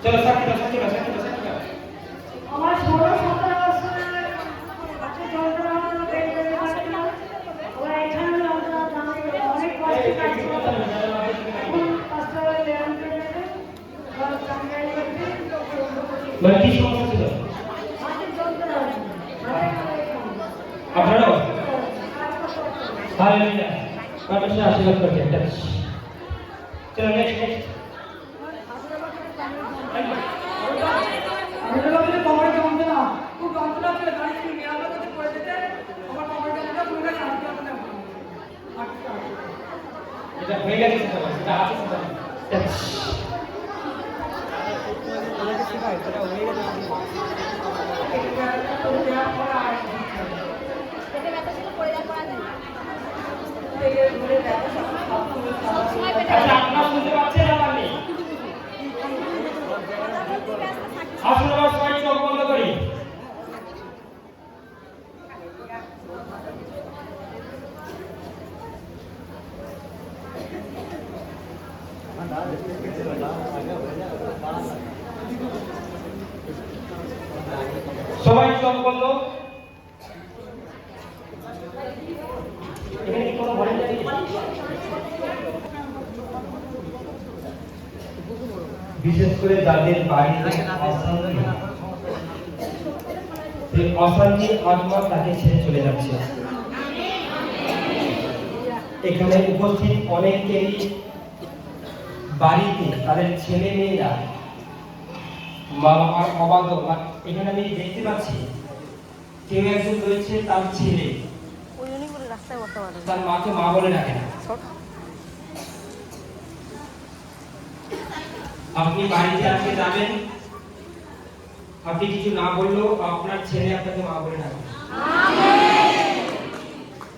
চলো সাক্ষী আমার 16-17 বছরের আছে যন্ত্রণা হলো পেটের যন্ত্রণা ওরা এখানে যন্ত্রণা অনেক কষ্ট পাচ্ছে এখন পাঁচটা ব্যায়াম করে মানে কি সমস্যা ছিল হাতের যন্ত্রণা আছে আপনারাও হালেলুয়া পরমেশ্বর আশীর্বাদ করছেন চলো নেক্সট আছে গাড়ি থেকে নিয়ে আমরা যদি পড়ে যেতে আমার বাবার কাছে পুরো গাড়ি আসতে হবে না এটা হয়ে গেছে সেটা সেটা আছে সেটা আচ্ছা আপনারা শুনতে পাচ্ছেন না আপনি আসুন আবার সবাই চোখ বন্ধ করি সবাই চোখ বন্ধ এখানে কি কোনো ভলেন্টিয়ার বিশেষ করে যাদের বাড়িতে অশান্তি সেই অশান্তি আত্মা তাকে ছেড়ে চলে যাচ্ছে এখানে উপস্থিত অনেকেরই বাড়িতে তাদের ছেলে মেয়েরা মা বাবার অবাধ্য এখানে আমি দেখতে পাচ্ছি কেউ একজন রয়েছে তার ছেলে তার মাকে মা বলে ডাকে না আপনি বাড়িতে আজকে যাবেন আপনি কিছু না বললেও আপনার ছেলে আপনাকে মা বলে ডাকে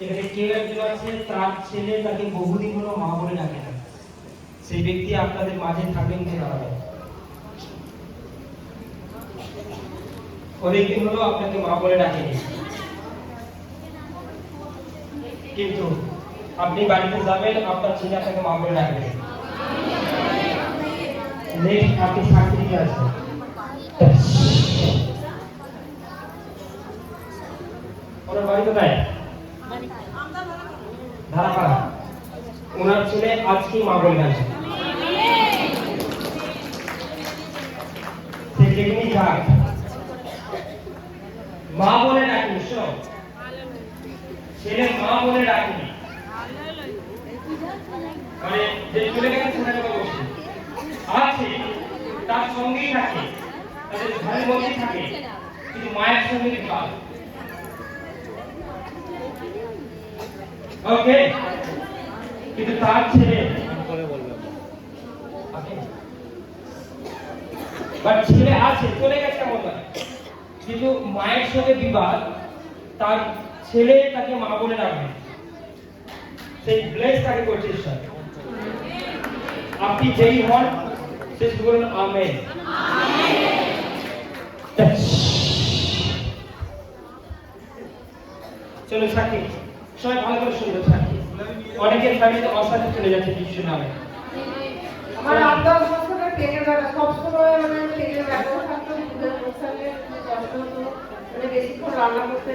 এখানে কেউ একজন আছে তার ছেলে তাকে বহুদিন হলো মা বলে ডাকে না সেই ব্যক্তি আপনাদের মাঝে থাকবেন কি দাঁড়াবে অনেকদিন হলো আপনাকে মা বলে ডাকেনি কিন্তু আপনি বাড়িতে যাবেন আপনার ছেলে আপনাকে মা বলে ডাকবে নেক্সট আপনি সাক্ষী দিতে আসবেন ওনার বাড়ি কোথায় ধারাপাড়া ওনার ছেলে আজকে মা বলে ডাকছে সে যেখানেই যাক মা বলে ডাকি শোনো ছেলে মা বলে ডাকি মানে যে চলে গেছে সেটা কথা বলছি আছে তার সঙ্গেই থাকে তাদের ঘরের মধ্যেই থাকে কিন্তু মায়ের সঙ্গে বিবাদ ওকে কিন্তু তার ছেলে বাট ছেলে আছে চলে গেছে এমন না কিন্তু মায়ের সঙ্গে বিবাদ তার ছেলে তাকে মা বলে ডাকবে সেই ব্লেস তাকে করছে ঈশ্বর আপনি যেই হন সে শুধু বলুন আমেন চলো সাক্ষী সবাই ভালো করে শুনবে সাক্ষী অনেকের ফ্যামিলিতে অশান্তি চলে যাচ্ছে কিছু নামে আমার 8-10 বছরের পেটের ব্যথা সবসময় মানে পেটের ব্যথা থাকতো দুধের প্রসাবে কষ্ট হতো মানে বেশিক্ষণ রান্না করতে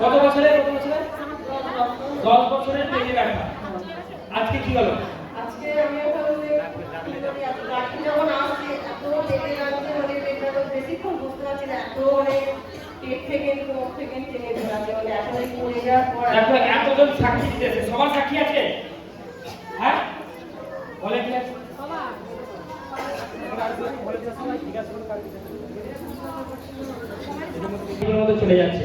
কত বছরের 10 বছরের পেটে ব্যথা আজকে কি হলো আজকে আমি ওখানে রাখি যখন আসছি এত পেটে লাগছে মানে পেটটা বেশিক্ষণ বুঝতে পারছি না এত মানে পেট থেকে মুখ থেকে টেনে ধরা মানে এখন পড়ে যাওয়ার পর দেখো এতজন সাক্ষী দিতেছে সবার সাক্ষী আছে হ্যাঁ বলে কি আছে এর মধ্যে চলে যাচ্ছে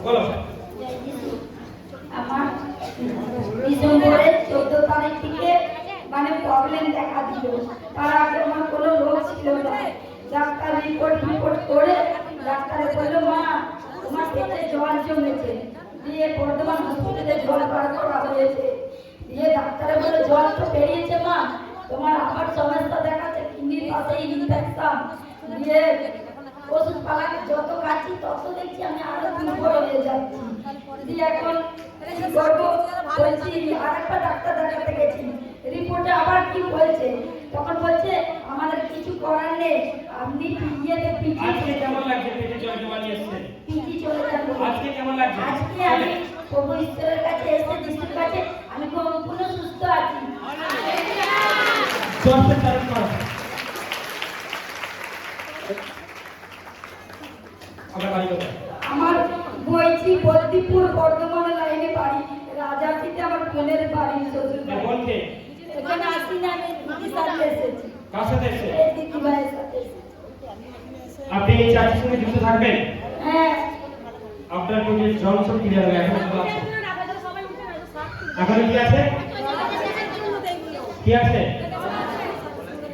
বলো আমার ডিসেম্বরের 14 তারিখ থেকে মানে প্রবলেম দেখা দিল তার আগে আমার কোনো রোগ ছিল না ডাক্তার রিপোর্ট করে ডাক্তারে বলল মা তোমার পেটে জল জমেছে দিয়ে বর্ধমান হসপিটালে জল বার করা হয়েছে দিয়ে ডাক্তারে বলল জল তো বেরিয়েছে মা তোমার আবার সমস্যা দেখাচ্ছে কিডনির পাশে ইনফেকশন দিয়ে ওষুধ পালা যত খাচ্ছি তত দেখছি আমি আরো দুর্বল হয়ে যাচ্ছি দিয়ে এখন করবো বলছি আরেকটা ডাক্তার দেখাতে গেছি রিপোর্টে আবার কি বলছে তখন বলছে আমাদের কিছু করার নেই আপনি আজকে কেমন লাগছে পেটে জল জমা নিয়ে এসেছে পিজি চলে যাবো আজকে কেমন লাগছে আজকে আমি প্রভু ঈশ্বরের কাছে এসে যিশুর কাছে আমি সম্পূর্ণ সুস্থ আছি জোরসে তারিফ করো আমার বাড়ি কোথায় আমার বইছি বদ্দিপুর বর্ধমান লাইনে বাড়ি রাজাটিতে আমার বোনের বাড়ি শ্বশুর বাড়ি বলতে এটা এখন আসি না, আমি দিদির সাথে এসেছি। কার সাথে এসেছে? এই দিদি ভাইয়ের সাথে এসেছি। আপনি এই চার্চের সঙ্গে যুক্ত থাকবেন? হ্যাঁ, আপনার পেটে জল সব ক্লিয়ার হবে, এখন তো আছে। এখন কি আছে? কি আছে?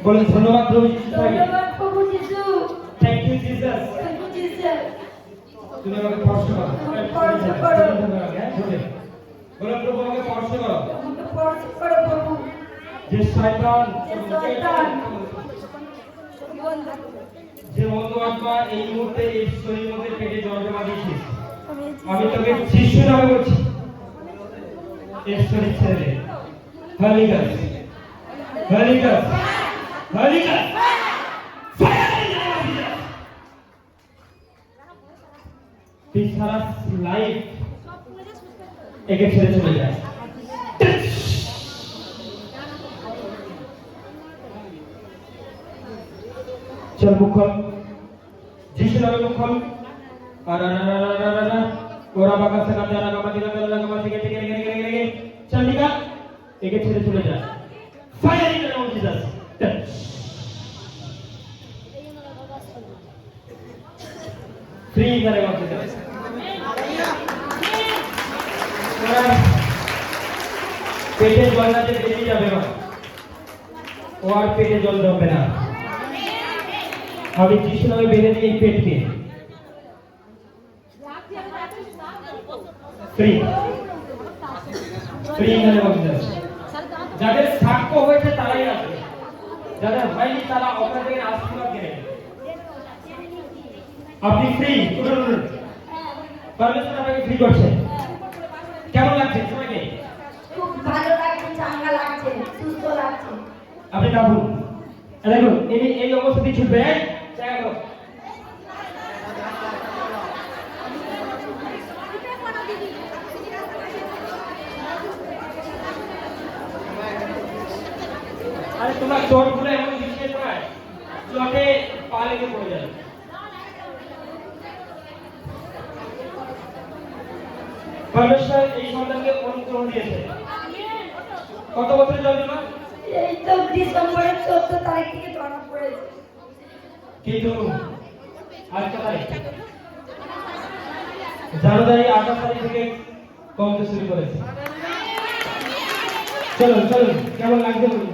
বলুন ধন্যবাদ প্রভু যিশু। ধন্যবাদ প্রভু যিশু। Thank you Jesus. Thank you Jesus. তুমি আমাকে স্পর্শ করো। স্পর্শ করো। হ্যাঁ, জোরে। বলো প্রভু আমাকে স্পর্শ করো। আমাকে স্পর্শ করো প্রভু। যে শয়তান, যে শয়তান, যে মন্দ আত্মা এই মুহূর্তে এই শরীরের মধ্যে পেটে জল জমা দিয়েছে, আমি তোকে যিশু নামে বলছি, এর শরীর ছেড়ে দে। Holy Ghost, Holy Ghost, Holy Ghost, fire in the name of Jesus. তুই সারা লাইফ একে ছেড়ে চলে যায়। চল মুখ খোল, যিশু নামে মুখ খোল। ওরা বাবা সে কাঁদে না, বাবা দিলা দিলা বাবা থেকে থেকে গেলে চল নিকা, একে ছেড়ে চলে যা। Fire in the name of Jesus. Free in the name of Jesus. পেটে জল না যে বেরিয়ে যাবে না, ও আর পেটে জল জমবে না। আমি যিশু নামে বেঁধে দিই এই পেটকে। Free free in the name of Jesus. যাদের সাক্ষ্য হয়েছে তারাই আসবে, যাদের হয়নি তারা আপনার থেকে আশীর্বাদ নেবেন। আপনি ফ্রি। পারমেশ্বর আপনাকে ফ্রি করছে। কেমন লাগছে সবাইকে? খুব ভালো লাগছে, চাঙ্গা লাগছে, সুস্থ লাগছে। আপনি কাবুল দেখুন, এই অবস্থাতে ছুটবে। জায়গা করো। আরে তোমার চোটগুলো এমন দিচ্ছে তোমার চোটে পা লেগে পড়ে যাবে। পরমেশ্বর এই সন্তানকে অনুগ্রহ দিয়েছে। কত বছরের জন্ম? এই তো ডিসেম্বরের 14 তারিখ থেকে ধরা পড়েছে। কিন্তু আজ কত তারিখ? জানুয়ারি 28 তারিখ থেকে কমতে শুরু করেছে। চলুন চলুন, কেমন লাগছে বলুন।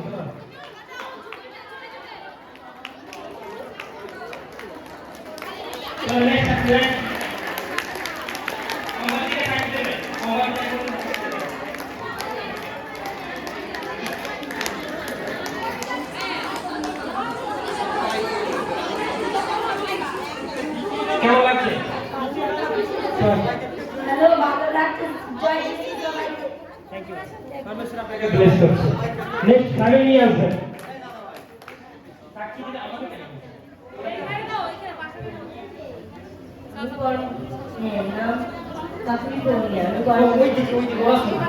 চলো নেক্সট আসলে আমাদেরকে সাইড দেবে। কেমন লাগছে? হ্যালো, ভালো লাগছে। জয় যিশু সবাইকে। Thank you. পরমেশ্বর আপনাকে ব্লেস করছে। নেক্সট গাড়ি নিয়ে আসবেন। সাক্ষী দিলে আমাকে কেন? ওই যে বলা শুনুন।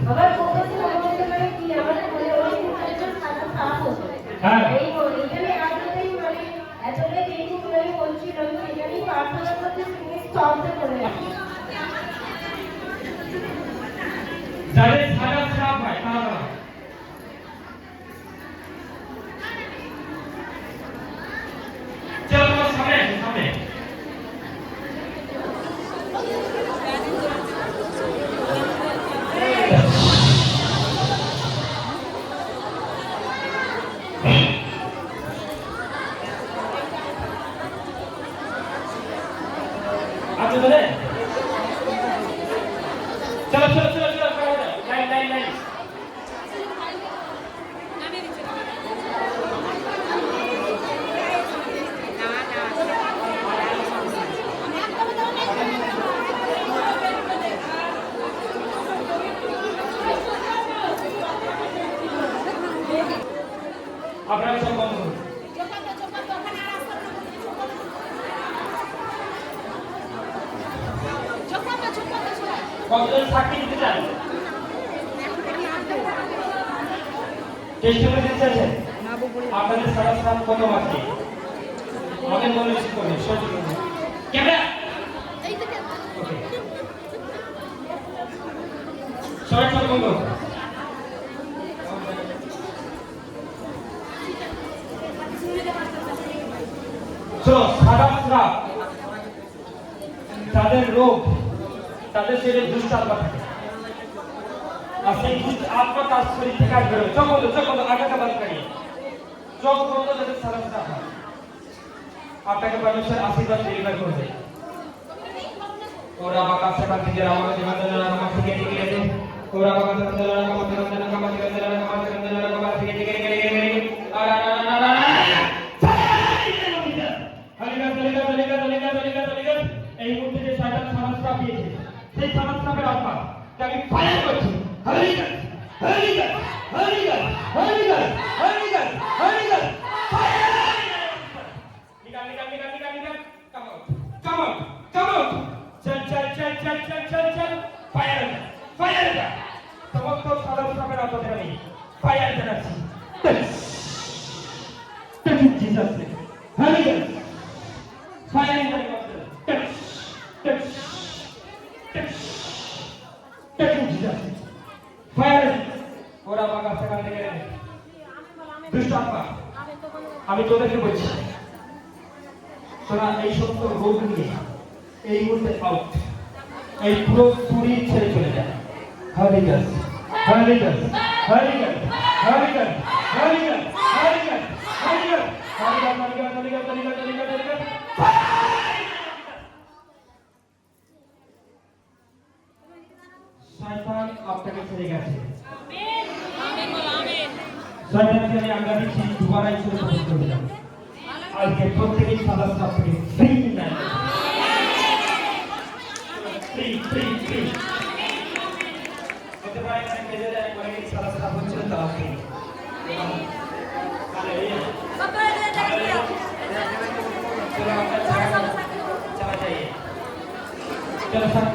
আবার কোথাও আমাদের মানে কি আমাদের মনে হয় একজন সাদা সাপ হতো। হ্যাঁ। এই এখানে আসলেই মানে এতটাই বেশি করে বলছিল সেখানেই প্রার্থনা করতে তিনি স্টপে করে রাখি। যাদের সাদা সাপ হয় তারা চলো তোমার সামনে সামনে। আপনি বলে চলো চলো চলো চলো লাইন লাইন লাইন। আপনারা সব বন্ধ করুন। কতজন সাক্ষী দিতে চান? টেস্টিমনি দিতে চান? আপনাদের সারা সাত কত বাকি? আমাদের মনে ঠিক করবেন, সঠিক করবেন। ক্যামেরা ওকে সবাই চোখ বন্ধ। শোনো, সাদা স্রাব তাদের রোগ, তাদের শরীরে দুষ্ট আত্মা থাকে, আর সেই দুষ্ট আত্মা তার শরীর থেকে কাজ বেরোয়। চোখ বন্ধ আগাটা বাদ করিয়ে চোখ বন্ধ, যাদের সাদা স্রাব হয় আপনাকে পরমেশ্বর আশীর্বাদ ডেলিভার করবে। ওরা বাকা সেবা থেকে রামা জীবনের রামা থেকে থেকে গেছে, ওরা বাকা সেবা রামা থেকে রামা থেকে রামা থেকে রামা থেকে থেকে এই মুহূর্তে যে শয়তান সমস্যা পেয়েছে, সেই সমস্যার আত্মা তাকে ফায়ার করছে। হরিগত হরিগত হরিগত হরিগত হরিগত হরিগত ফায়ার! নিকাল নিকাল নিকাল নিকাল নিকাল, come out come out come out, চল চল চল চল চল চল চল, ফায়ার ফায়ার! সমস্ত সমস্যার আত্মা আমি ফায়ার জানাচ্ছি। Touch in Jesus' name. Hallelujah. Fire in the name of the Lord. Touch, touch, touch, touch in Jesus' name. Fire. ওরা বাবা সেখান থেকে দুষ্ট আত্মা, আমি তোদেরকে বলছি, তোরা এই সমস্ত রোগ নিয়ে এই মুহূর্তে আউট, এই পুরো শরীর ছেড়ে চলে যায়। Hallelujah. Hallelujah. Hallelujah. Hallelujah. Hallelujah. Hallelujah. শয়তান আপনাকে ছেড়ে গেছে। শয়তানকে আমি আজ্ঞা দিচ্ছি, দুবার ছেড়ে প্রবেশ করবে না। আজকে প্রত্যেকেই সাদা স্রাব থেকে ফ্রি নেন, ফ্রি ফ্রি ফ্রি হতে পারে। এখানে কেঁদে যায়, অনেকে সাদা স্রাব হচ্ছিল, তারা ফ্রি। चलो सर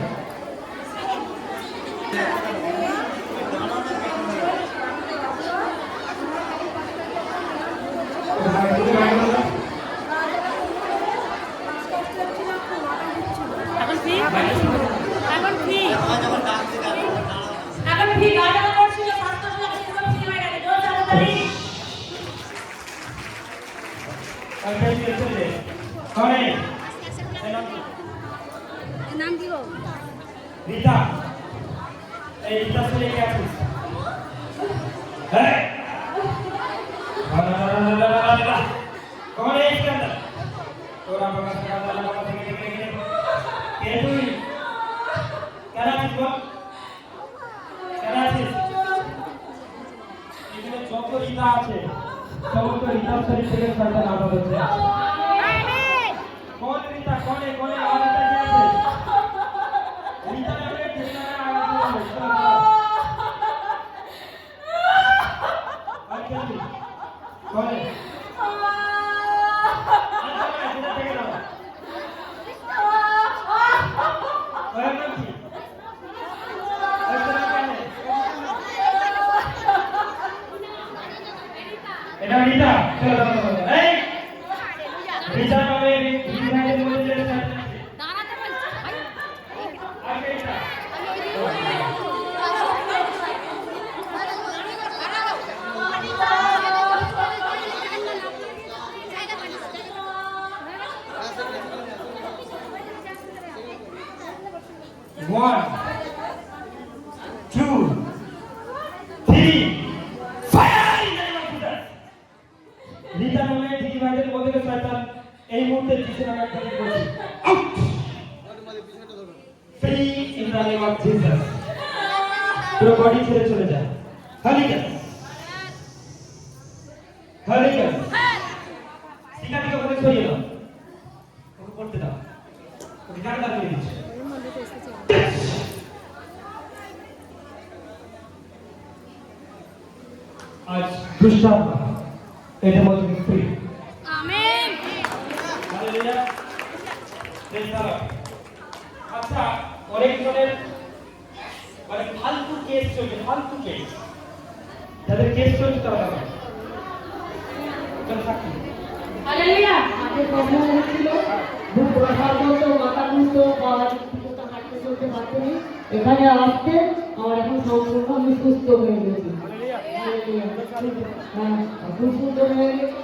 नाम दियो रीता, ए रीता से लेके आती है। कौन है इसके अंदर? तोरा बगा से अंदर लगा के के तू करा थी वो करा थी এখানে যত রিতা আছে সমস্ত রিতা শরীর থেকে শয়তান আবাদ হচ্ছে। কোন রিতা? কোনে কোনে আওয়াজ আছে? রিতা নামে রিতা আওয়াজ হচ্ছে। আচ্ছা কোনে এটা রিতা, চলো এই রিতা নামে রিতার মধ্যে যে দাঁড়াতে বলছি আগে Rita One, two, three, fire in the name of Jesus. Rita নামে ঠিক ভাইদের মধ্যে শয়তান এই মুহূর্তে যিশু নামে একটা বলছি out free in the name of Jesus. পুরো বডি ছেড়ে চলে যায়। Hallelujah hallelujah. সিনাটিকে বলে সরিয়ে দাও, ওকে পড়তে দাও, ওকে গান করে দিচ্ছে। আজ দুষ্টাত্মা এটা বলতে free. Amen. Hallelujah praise the lord. আচ্ছা অনেক জনের মানে ফালতু কেস চলছে, ফালতু কেস, যাদের কেস চলছে তারা চলো সাক্ষী। হালেলুয়া। মাঠে প্রবলেম হচ্ছিল, বুক ব্যথার মতো, মাথা ঘুরতো, পাওয়া ঠিকমতো হাঁটতে চলতে পারতেনি। এখানে আসতে আমার এখন সম্পূর্ণ আমি সুস্থ হয়ে গেছি। হালেলুয়া। হ্যাঁ, খুব সুন্দর হয়ে গেছে।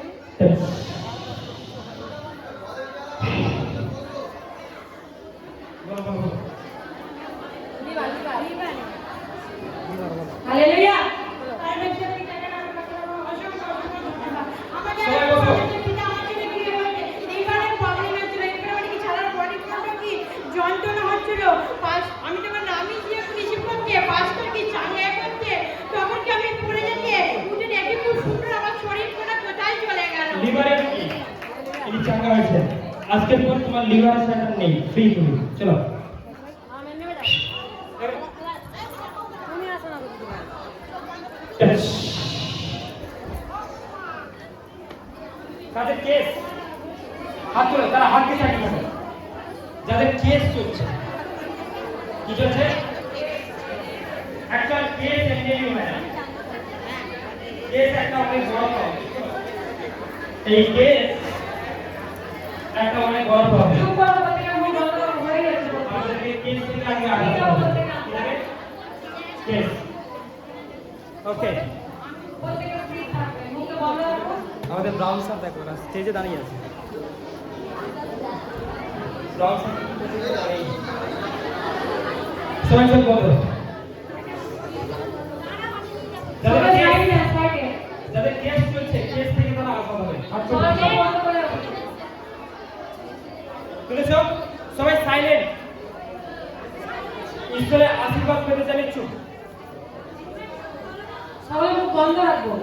আছে আজকের পর তোমার লিভার সেন্টার নেই ফ্রি তুমি চলো তাদের কেস হাত তোলো তারা হাতকে চাকরি করে যাদের কেস চলছে কি চলছে একটা কেস এমনি হয় না কেস একটা অনেক বড় প্রবলেম এই কেস একটা অনেক বড় প্রবলেম আমাদেরকে কেস থেকে আগে আগাতে হবে কেস ওকে আমাদের ব্রাউন স্যার দেখো না স্টেজে দাঁড়িয়ে আছে ব্রাউন সবাই সব বলো যাদের কেস চলছে কেস থেকে তারা আলাদা হবে তুলেছ সবাই সাইলেন্ট ঈশ্বরের আশীর্বাদ পেতে যাবে চুপ সবাই মুখ বন্ধ রাখবো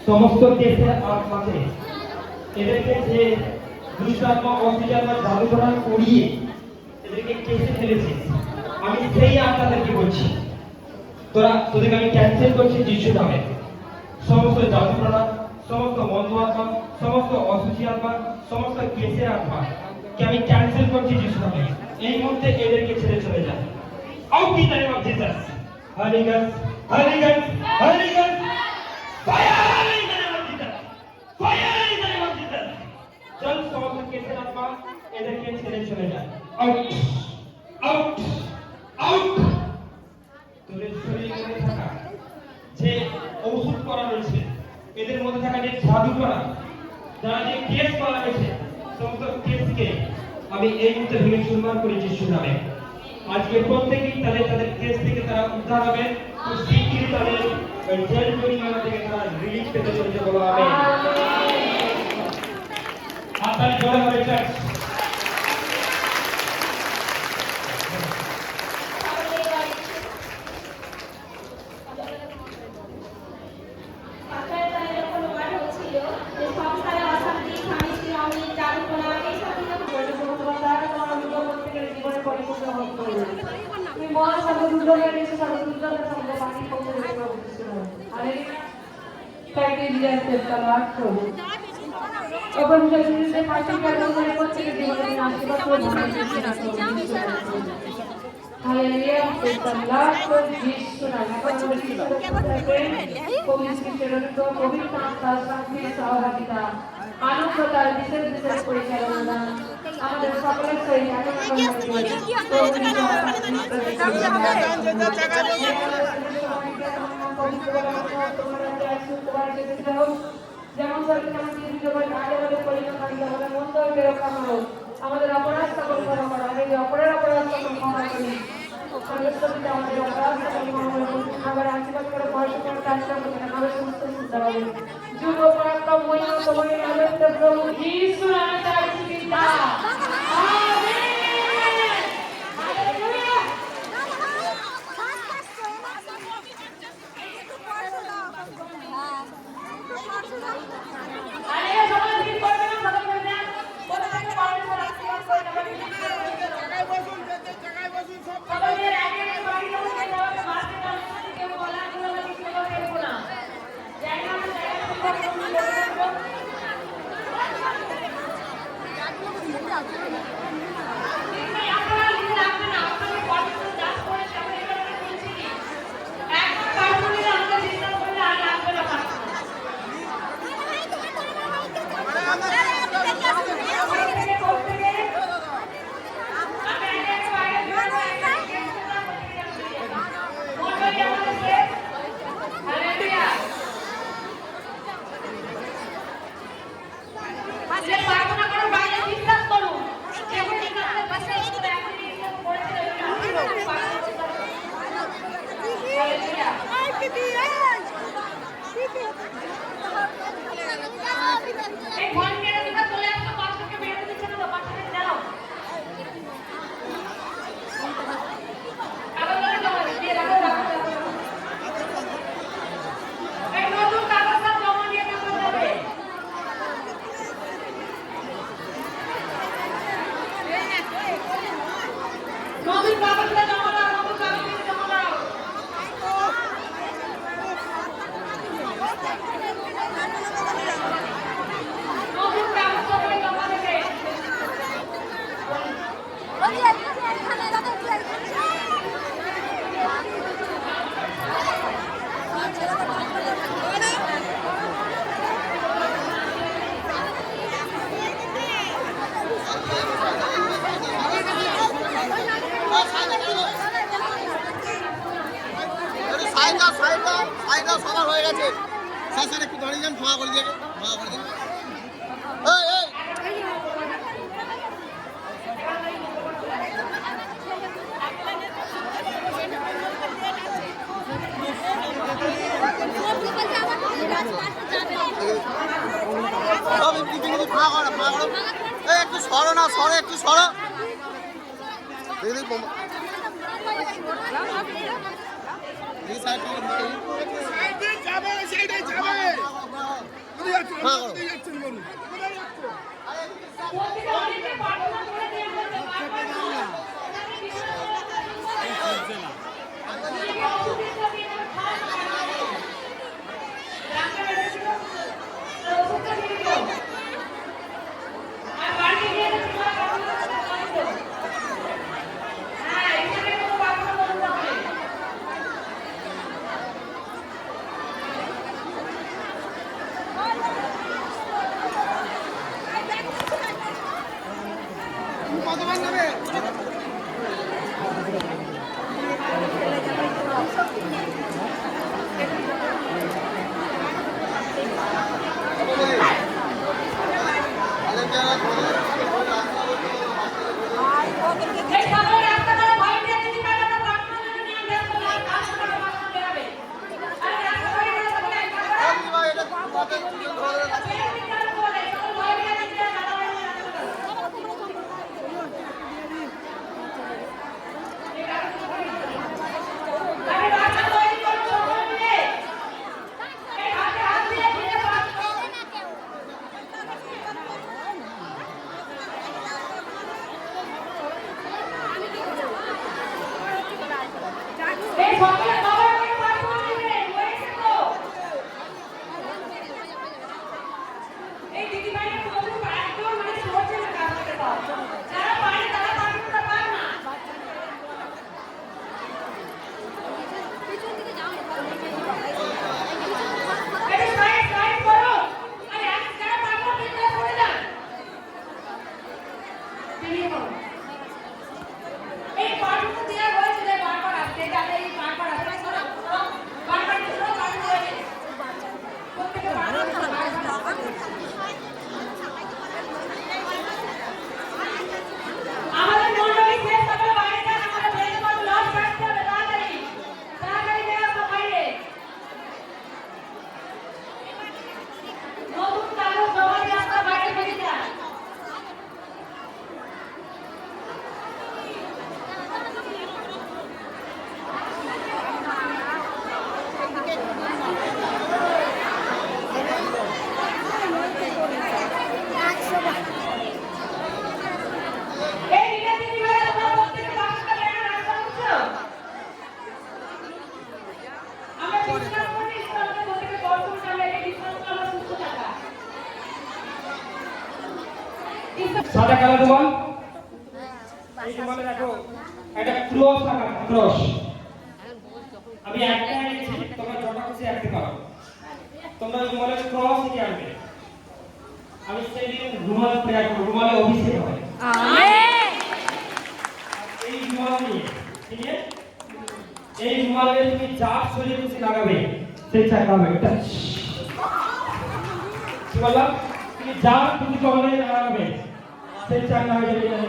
সমস্ত কেসের আত্মাকে এদেরকে যে দুষ্টাত্মা অসুবিধা জাদু করার করিয়ে এদেরকে কেসে ফেলেছে আমি সেই আত্মাদেরকে বলছি তোদেরকে আমি ক্যান্সেল করছি যিশু নামে সমস্ত জাদু করা সমস্ত মন্দ আত্মা সমস্ত অসুচি আত্মা সমস্ত কেসের আত্মা কে আমি ক্যান্সেল করছি যিশু নামে এই মুহূর্তে এদেরকে ছেড়ে চলে যায় out in the name of Jesus Holi Gauss Holi Gauss Holi Gauss fire in the name of Jesus fire in the name of Jesus চল সমস্ত কেসের আত্মা এদেরকে ছেড়ে চলে যায় আউট আউট আউট তোদের শরীরের মধ্যে থাকা যে ঔষধ করা রয়েছে এদের মধ্যে থাকা যে জাদু করা যারা যে কেস করা হয়েছে সমস্ত কেসকে আমি এই মুহূর্তে ভেঙে চুরমার করে যিশুর নামে আজকে প্রত্যেকেই তাদের কেস থেকে তারা উদ্ধার হবে খুব শীঘ্রই তাদের জেল পরিমাণা থেকে তারা রিলিজ পেতে চলেছে বলো আমেন আপনার জোরে হবে চার্চ আনন্দতার বিশেষ বিশেষ পরিচালনা আমাদের সকলের সহিত যেমন আমাদের অপরাধ সকল ক্ষমা করা এই অপরের অপরাধ সকল ক্ষমা করি আমাদের অপরাধ সকল ক্ষমা করে আবার আশীর্বাদ করে পয়সা করে কাজটা করতে আমাদের সমস্ত শুদ্ধ হবে যুগ পরাক্রম মহিমা তোমার আনন্দ প্রভু যিশু নামে চাইছি পিতা আমেন হালেলুয়া আরে সবাই কি করবে না সবাই করবে না কোথায় পাওয়া যাবে আশীর্বাদ করে জায়গায় বসুন সব সবাই এর আগে বাড়ি যাবে যাবে মাসে কাছে কেউ বলা করে না কিছু করবে না জায়গা গেছে স্যার স্যার একটু দাঁড়িয়ে যান ফাঁকা করে দিয়ে ফাঁকা করে দিন এই এই সব একটু ফাঁকা করো ফাঁকা করো এই একটু সরো না সরো একটু সরো দেখি এই সাইড যাবে সেইটাই যাবে ফাঁকা করো কতবার নেবে সাদা কালো রুমাল এই রুমালে দেখো একটা ক্রস আঁকা ক্রস আমি একটা এনেছি তোমরা যত খুশি আঁকতে পারো তোমরা রুমালে ক্রস এঁকে আনবে আমি সেই দিন রুমাল প্রেয়ার করব রুমালে অভিষেক হয় আমেন এই রুমাল নিয়ে ঠিক আছে এই রুমালে তুমি যা শরীরে খুশি লাগাবে সেই চাকা হবে টাচ কি বললাম তুমি যা খুশি কমলে লাগাবে সেই চাকা হয়ে যাবে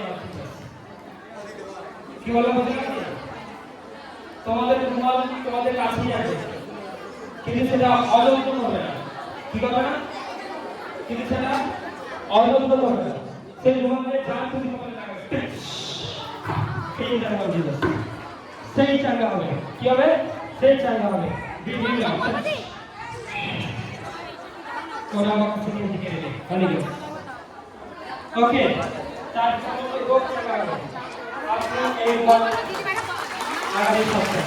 কি বললাম বুঝতে পারছো তোমাদের রুমাল তোমাদের কাছেই আছে কিন্তু সেটা অযত্ন করবে না কি করবে না কিন্তু সেটা অযত্ন করবে না সেই রুমালে যা খুশি কমলে লাগাবে সেই চাকা হবে সেই চাকা হবে কি হবে সেই চাকা হবে কোনা থেকে দিকে দিকে খালি ওকে তার সাথে গোপ চাকা হবে আপনি এই রুমাল আগে সবটা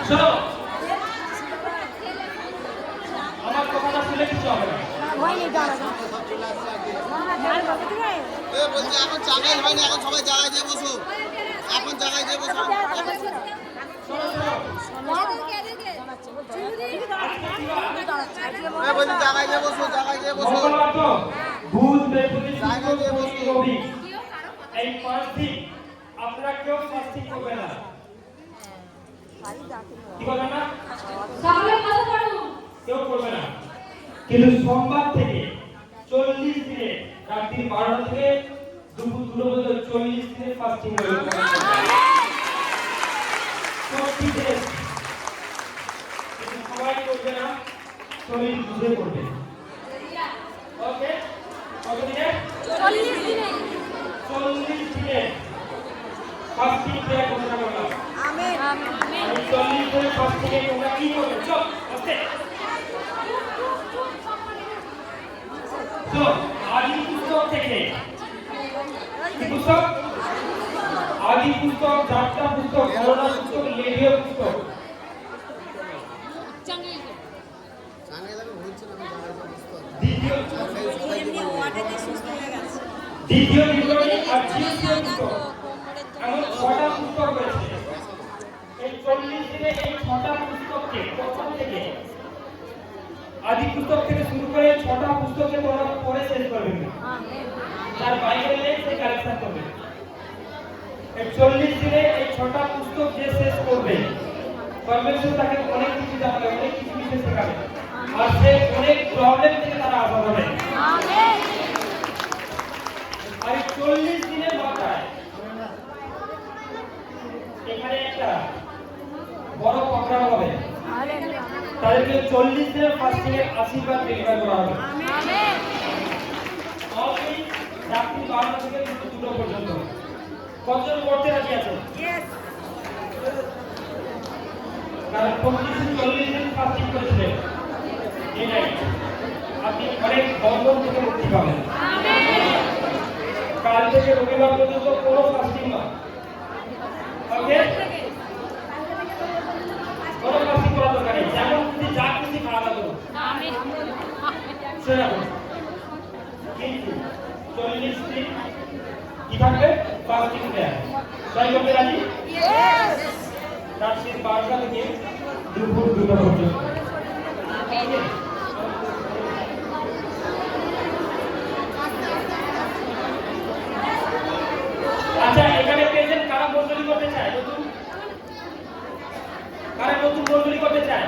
শোনো আমার কথাটা শুনে কিছু হবে না বলছি এখন চাকাই হয়নি এখন সবাই জায়গায় দিয়ে বসো এখন জায়গায় দিয়ে বসো বলছি জায়গায় গিয়ে বসো, জায়গায় গিয়ে বসো। মঙ্গলবার তো বুধ বৃহস্পতি জায়গায় শুক্র গিয়ে শনি বসো। রবি এই 5 দিন আপনারা কেউ ফাস্টিং করবেন না। কি করবেন না? কেউ করবে না। কিন্তু সোমবার থেকে 40 দিনে রাত্রি 12টা থেকে দুপুর 2টা পর্যন্ত 40 দিনে ফাস্টিং করবেন। সবাই করবে না, শরীর বুঝে করবে। ওকে, কতদিনে? 40 দিনে ফাস্টিং করে ঘোষণা করলাম। আমেন। আমি 40 দিনে ফাস্টিং এ তোমরা কি করবে? চল, আস্তে। তো আদি পুস্তক থেকে কি পুস্তক? আদি পুস্তক, যাত্রা পুস্তক, করোনা পুস্তক, লেভীয় পুস্তক। জানিয়ে দেবে হচ্ছে না, আমি জায়গায় গিয়ে বসতে হবে। দ্বিতীয় বিবরণী আর তৃতীয় পুস্তক, এমন 6টা পুস্তক রয়েছে। এই 40 দিনে এই 6টা পুস্তককে প্রথম থেকে আদি পুস্তক থেকে শুরু করে 6টা পুস্তকে তোমরা পড়ে শেষ করবে। তার বাইবেল নেই, সে কালেকশন করবে। এই 40 দিনে এই 6টা পুস্তক যে শেষ করবে, পরমেশ্বর তাকে অনেক কিছু জানাবে, অনেক কিছু বিষয় শেখাবে, আর সে অনেক প্রবলেম থেকে তারা আজাদ হবে। আর এই 40 দিনের মাথায় এখানে একটা বড় প্রোগ্রাম হবে। তাদেরকে 40 দিনের ফাস্টিং এর আশীর্বাদ ডেলিভার করা হবে। অবশ্যই রাত্রি 12টা থেকে দুপুর 2টা পর্যন্ত। কতজন করতে রাজি আছেন? কারণ 40 দিন ফাস্টিং করেছিলেন, এই নাই আপনি অনেক বন্ধন থেকে মুক্তি পাবেন। কাল থেকে রবিবার পর্যন্ত কোনো ফাস্টিং নয়। ওকে, কোনো ফাস্টিং করা দরকার নেই, যেমন খুশি যা খুশি খাওয়া দাওয়া করুন। সেরকম কিন্তু 40 দিন কি থাকবে? ফাস্টিং দেয়। তাই করতে রাজি? রাত্রি 12টা থেকে দুপুর 2টা পর্যন্ত। আচ্ছা, এখানে পেয়েছেন কারা মন্ডলী করতে চায়? নতুন কারা নতুন মন্ডলী করতে চায়?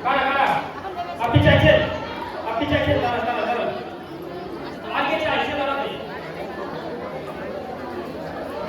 কারা কারা? আপনি চাইছেন? আপনি চাইছেন?